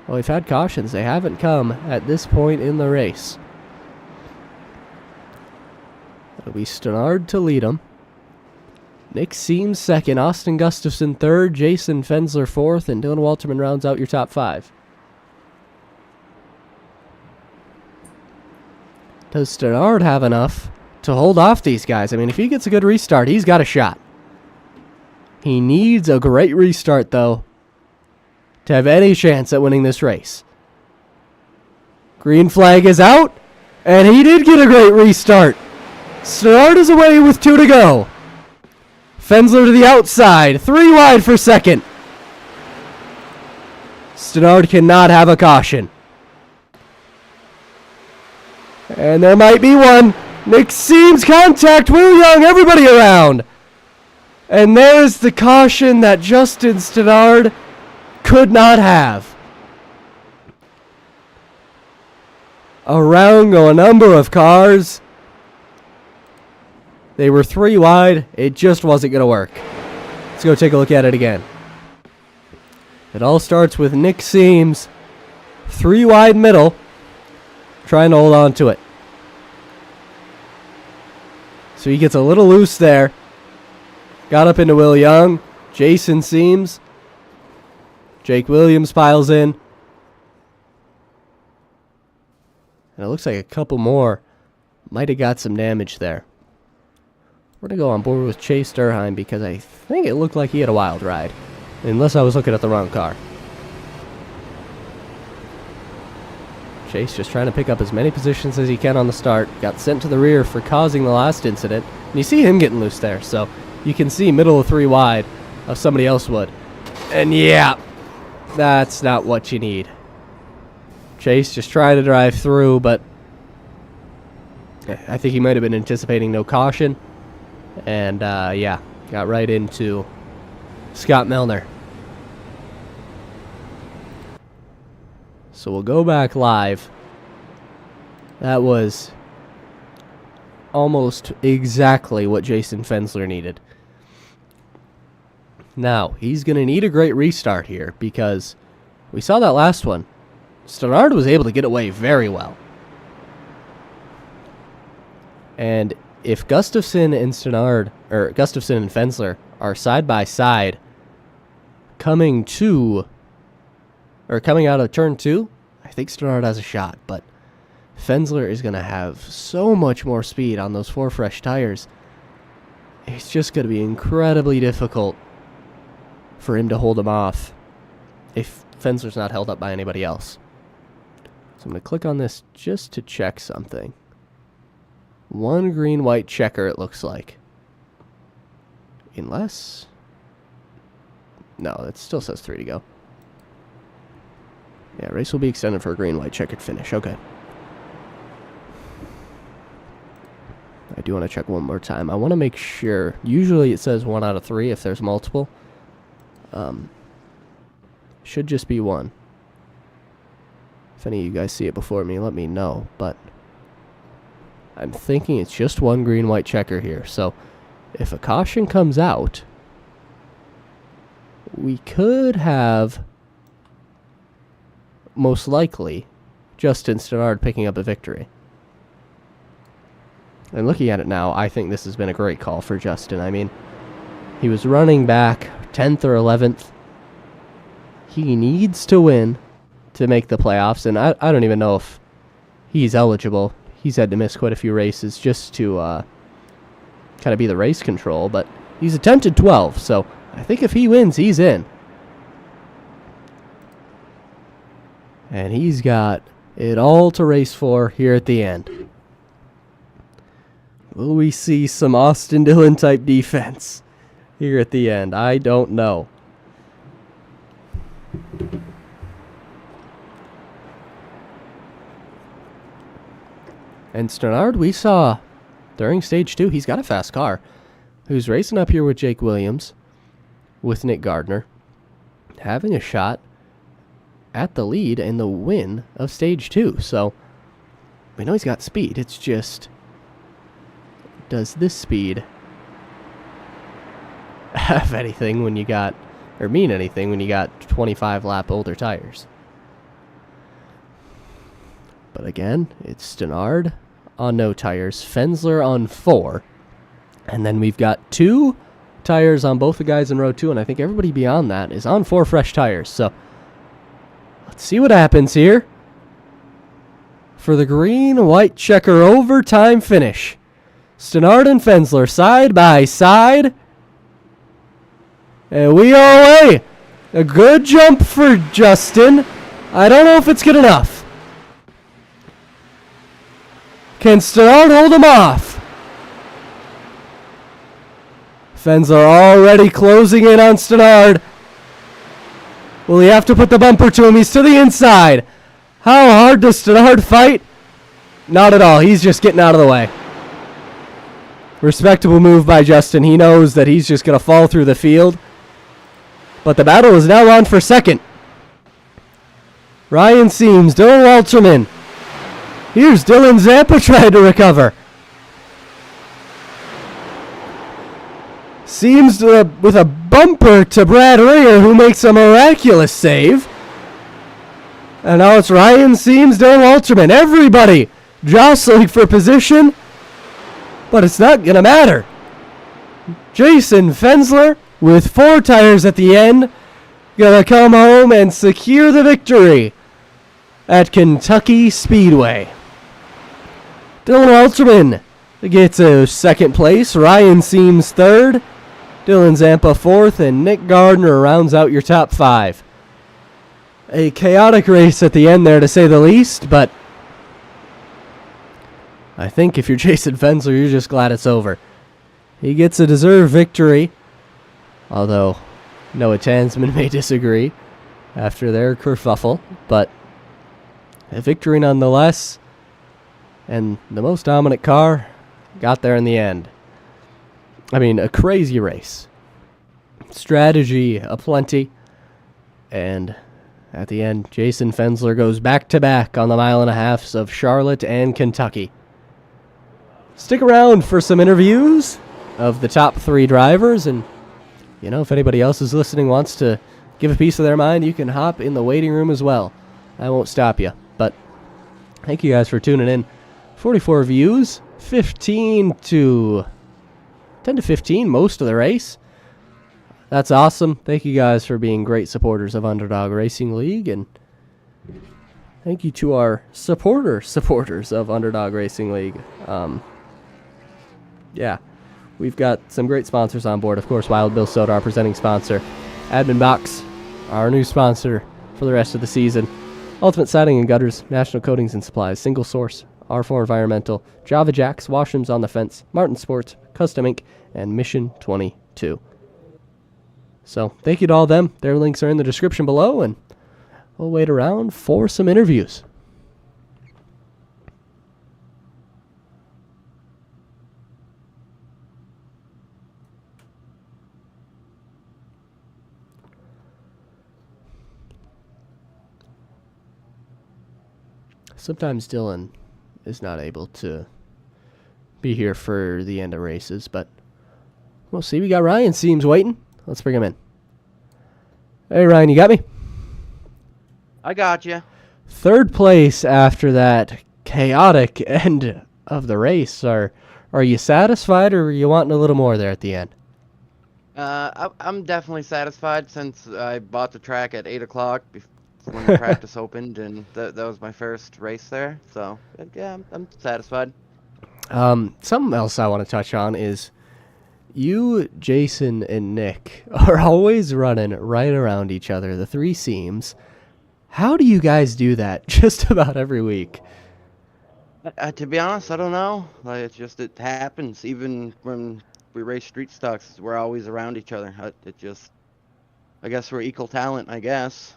Well, we've had cautions. They haven't come at this point in the race. It'll be Stenard to lead them. Nick Seams second, Austin Gustafson third, Jason Fensler fourth, and Dylan Walterman rounds out your top 5. Does Stenard have enough to hold off these guys? I mean, if he gets a good restart, he's got a shot. He needs a great restart, though, to have any chance at winning this race. Green flag is out, and he did get a great restart. Stenard is away with 2 to go. Fensler to the outside, 3 wide for second. Stenard cannot have a caution. And there might be one. Nick Seams contact, Will Young, everybody around. And there's the caution that Justin Stenard could not have. Around go a number of cars. They were 3 wide. It just wasn't going to work. Let's go take a look at it again. It all starts with Nick Seams, 3 wide middle, trying to hold on to it. So he gets a little loose there. Got up into Will Young. Jason Seams. Jake Williams piles in. And it looks like a couple more might have got some damage there. We're going to go on board with Chase Durheim because I think it looked like he had a wild ride. Unless I was looking at the wrong car. Chase just trying to pick up as many positions as he can on the start. Got sent to the rear for causing the last incident. And you see him getting loose there. So you can see middle of 3 wide of somebody else would. And yeah, that's not what you need. Chase just trying to drive through, but I think he might have been anticipating no caution. And yeah, got right into Scott Milner. So we'll go back live. That was almost exactly what Jason Fensler needed. Now, he's going to need a great restart here because we saw that last one. Stenard was able to get away very well. And if Gustafson and Stenard, or Gustafson and Fensler, are side by side coming out of turn 2, I think Stenard has a shot, but Fensler is going to have so much more speed on those 4 fresh tires. It's just going to be incredibly difficult for him to hold him off if Fensler's not held up by anybody else. So I'm going to click on this just to check something. 1 green-white checker, it looks like. Unless... No, it still says 3 to go. Yeah, race will be extended for a green-white checkered finish. Okay. I do want to check one more time. I want to make sure. Usually it says 1 out of 3 if there's multiple. Should just be 1. If any of you guys see it before me, let me know. But I'm thinking it's just 1 green-white checker here. So if a caution comes out, we could have, most likely, Justin Stenard picking up a victory. And looking at it now, I think this has been a great call for Justin. I mean, he was running back 10th or 11th. He needs to win to make the playoffs, and I don't even know if he's eligible. He's had to miss quite a few races just to kind of be the race control, but he's attempted 12, so I think if he wins, he's in. And he's got it all to race for here at the end. Will we see some Austin Dillon type defense here at the end? I don't know. And Stenard, we saw during stage 2, he's got a fast car. Who's racing up here with Jake Williams, with Nick Gardner, having a shot at the lead and the win of stage 2. So we know he's got speed. It's just, does this speed have anything when you got, or mean anything when you got 25 lap older tires? But again, it's Stenard on no tires, Fensler on 4, and then we've got 2 tires on both the guys in row 2, and I think everybody beyond that is on 4 fresh tires. So let's see what happens here for the green-white checker overtime finish. Stenard and Fensler side by side. And we are away. A good jump for Justin. I don't know if it's good enough. Can Stenard hold him off? Fensler already closing in on Stenard. Will he have to put the bumper to him? He's to the inside. How hard does Stenard fight? Not at all. He's just getting out of the way. Respectable move by Justin. He knows that he's just going to fall through the field. But the battle is now on for second. Ryan Seams, Dylan Walterman. Here's Dylan Zampa trying to recover. Seams with a bumper to Brad Ringer, who makes a miraculous save. And now it's Ryan Seams, Dylan Walterman. Everybody jostling for position. But it's not going to matter. Jason Fensler, with 4 tires at the end, going to come home and secure the victory at Kentucky Speedway. Dylan Walterman gets a 2nd place. Ryan Seams 3rd. Dylan Zampa 4th. And Nick Gardner rounds out your top 5. A chaotic race at the end there, to say the least, but I think if you're Jason Fensler, you're just glad it's over. He gets a deserved victory, although Noah Tansman may disagree after their kerfuffle, but a victory nonetheless, and the most dominant car got there in the end. I mean, a crazy race. Strategy aplenty, and at the end, Jason Fensler goes back-to-back on the 1.5 miles of Charlotte and Kentucky. Stick around for some interviews of the top 3 drivers, and, you know, if anybody else is listening wants to give a piece of their mind, you can hop in the waiting room as well. I won't stop you, but thank you guys for tuning in. 44 views, 10 to 15 most of the race. That's awesome. Thank you guys for being great supporters of Underdog Racing League, and thank you to our supporters of Underdog Racing League. Yeah, we've got some great sponsors on board. Of course, Wild Bill Soda, our presenting sponsor. Admin Box, our new sponsor for the rest of the season. Ultimate Siding and Gutters, National Coatings and Supplies, Single Source, R4 Environmental, Java Jacks, Washrooms on the Fence, Martin Sports, Custom Ink, and Mission 22. So thank you to all of them. Their links are in the description below, and we'll wait around for some interviews. Sometimes Dylan is not able to be here for the end of races, but we'll see. We got Ryan Seams waiting. Let's bring him in. Hey, Ryan, you got me? I got you. Third place after that chaotic end of the race. Are you satisfied, or are you wanting a little more there at the end? I'm definitely satisfied since I bought the track at 8 o'clock when the practice opened, and that was my first race there. So, yeah, I'm satisfied. Something else I want to touch on is you, Jason, and Nick are always running right around each other, the three seams. How do you guys do that just about every week? To be honest, I don't know. Like, it happens. Even when we race street stocks, we're always around each other. I guess we're equal talent, I guess.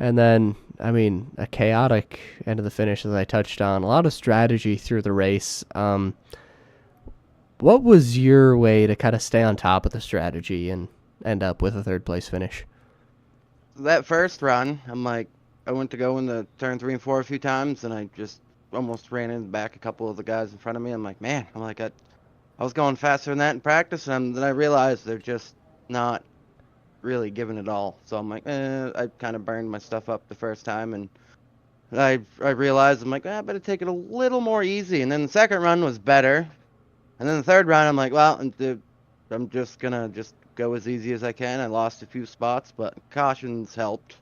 And then, I mean, a chaotic end of the finish, as I touched on. A lot of strategy through the race. What was your way to kind of stay on top of the strategy and end up with a third place finish? That first run, I went to go in the turn 3 and 4 a few times, and I just almost ran in the back a couple of the guys in front of me. I was going faster than that in practice, and then I realized they're just not really giving it all. So I'm like, I kind of burned my stuff up the first time, and I realized I better take it a little more easy. And then the second run was better, and then the third run I'm like, well, I'm just gonna go as easy as I can. I lost a few spots, but cautions helped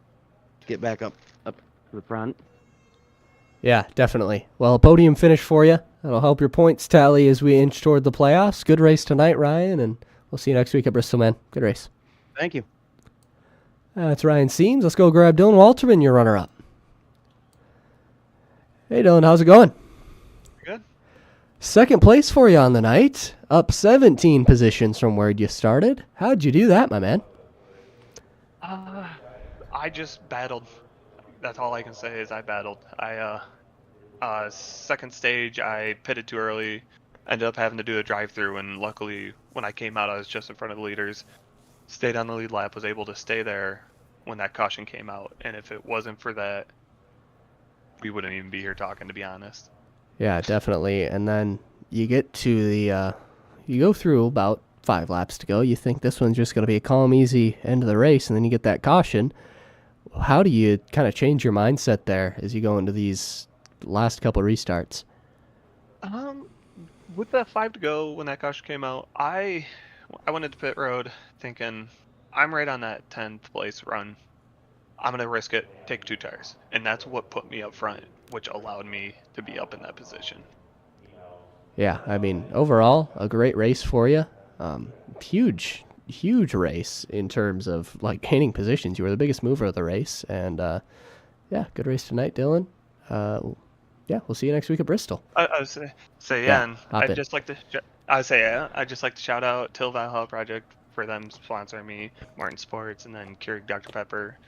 get back up to the front. Yeah, definitely. Well, a podium finish for you. That'll help your points tally as we inch toward the playoffs. Good race tonight, Ryan, and we'll see you next week at Bristol, man. Good race. Thank you. That's Ryan Seams. Let's go grab Dylan Walterman, your runner-up. Hey, Dylan, how's it going? Good. Second place for you on the night. Up 17 positions from where you started. How'd you do that, my man? I just battled. That's all I can say is I battled. Second stage, I pitted too early. Ended up having to do a drive-through, and luckily, when I came out, I was just in front of the leaders. Stayed on the lead lap, was able to stay there when that caution came out. And if it wasn't for that, we wouldn't even be here talking, to be honest. Yeah, definitely. And then you get to the, you go through about 5 laps to go. You think this one's just going to be a calm, easy end of the race, and then you get that caution. How do you kind of change your mindset there as you go into these last couple restarts? With that 5 to go when that caution came out, I went into pit road thinking I'm right on that 10th place run. I'm going to risk it, take 2 tires. And that's what put me up front, which allowed me to be up in that position. Yeah, I mean, overall, a great race for you. Huge race in terms of like gaining positions. You were the biggest mover of the race, and yeah, good race tonight, Dylan. Yeah, we'll see you next week at Bristol. I would say yeah, and I'd just like to shout out Till Valhalla Project for them sponsoring me, Martin Sports, and then Keurig Dr Pepper,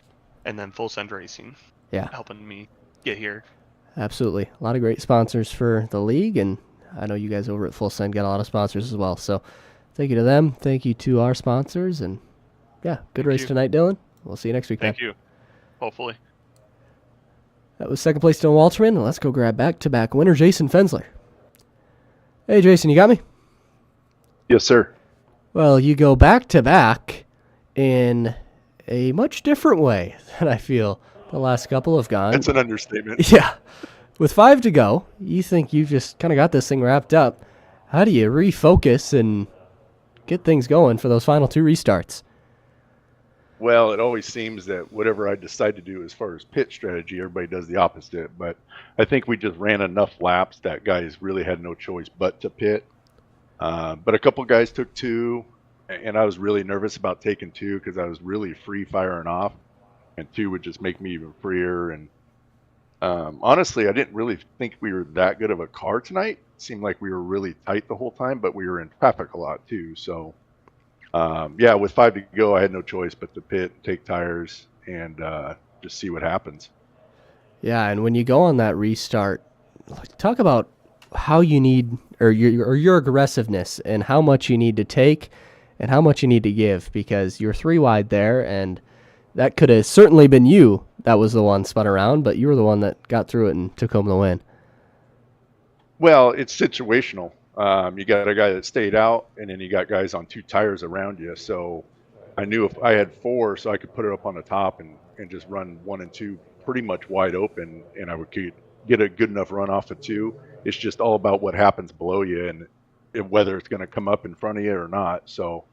and then Full Send Racing. Yeah, helping me get here. Absolutely, a lot of great sponsors for the league, and I know you guys over at Full Send got a lot of sponsors as well. So thank you to them. Thank you to our sponsors, and yeah, good race tonight, Dylan. We'll see you next week. Thank you. Hopefully. That was second place Dylan Walterman, and let's go grab back-to-back winner Jason Fensler. Hey, Jason, you got me? Yes, sir. Well, you go back-to-back in a much different way than I feel the last couple have gone. That's an understatement. Yeah. With 5 to go, you think you've just kind of got this thing wrapped up. How do you refocus and get things going for those final 2 restarts? Well, it always seems that whatever I decide to do as far as pit strategy, everybody does the opposite. But I think we just ran enough laps that guys really had no choice but to pit. But a couple guys took 2, and I was really nervous about taking 2 because I was really free firing off, and 2 would just make me even freer. And honestly, I didn't really think we were that good of a car tonight. It seemed like we were really tight the whole time, but we were in traffic a lot too. So yeah, with 5 to go, I had no choice but to pit, take tires, and just see what happens. Yeah, and when you go on that restart, talk about how you need, or your aggressiveness, and how much you need to take and how much you need to give, because you're 3 wide there, and that could have certainly been you that was the one spun around, but you were the one that got through it and took home the win. Well, it's situational. You got a guy that stayed out, and then you got guys on 2 tires around you. So I knew if I had 4, so I could put it up on the top and just run 1 and 2 pretty much wide open, and I would get a good enough run off of 2. It's just all about what happens below you and whether it's going to come up in front of you or not. So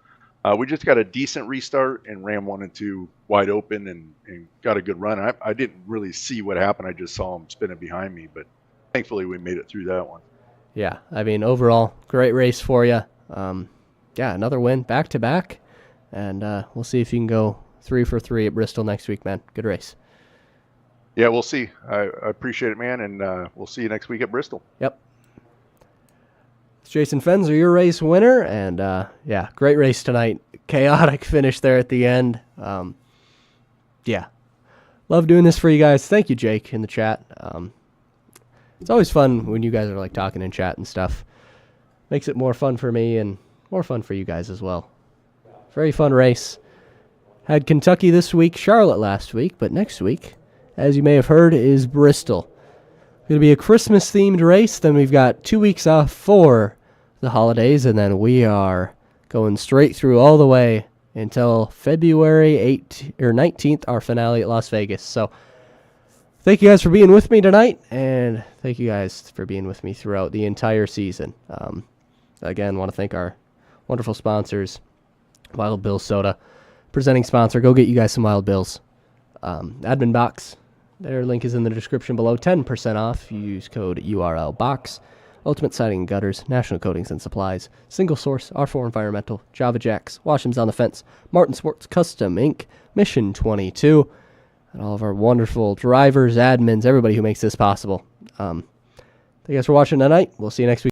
we just got a decent restart and ran 1 and 2 wide open and got a good run. I didn't really see what happened. I just saw him spinning behind me, but thankfully we made it through that one. Yeah, I mean, overall, great race for you. Yeah, another win back-to-back, and we'll see if you can go 3 for 3 at Bristol next week, man. Good race. Yeah, we'll see. I appreciate it, man, and we'll see you next week at Bristol. Yep. It's Jason Fenzer, your race winner, and yeah, great race tonight. Chaotic finish there at the end. Yeah, love doing this for you guys. Thank you, Jake, in the chat. It's always fun when you guys are like talking in chat and stuff. Makes it more fun for me and more fun for you guys as well. Very fun race. Had Kentucky this week, Charlotte last week, but next week, as you may have heard, is Bristol. Going to be a Christmas-themed race. Then we've got 2 weeks off for the holidays, and then we are going straight through all the way until February 19th, our finale at Las Vegas. So thank you guys for being with me tonight, and thank you guys for being with me throughout the entire season. Again, want to thank our wonderful sponsors, Wild Bill Soda, presenting sponsor. Go get you guys some Wild Bills. Admin Box, their link is in the description below. 10% off. You use code URL BOX. Ultimate Siding and Gutters, National Coatings and Supplies, Single Source, R4 Environmental, Java Jacks, Washham's on the Fence, Martin Sports Custom Inc., Mission 22, and all of our wonderful drivers, admins, everybody who makes this possible. Thank you guys for watching tonight. We'll see you next week.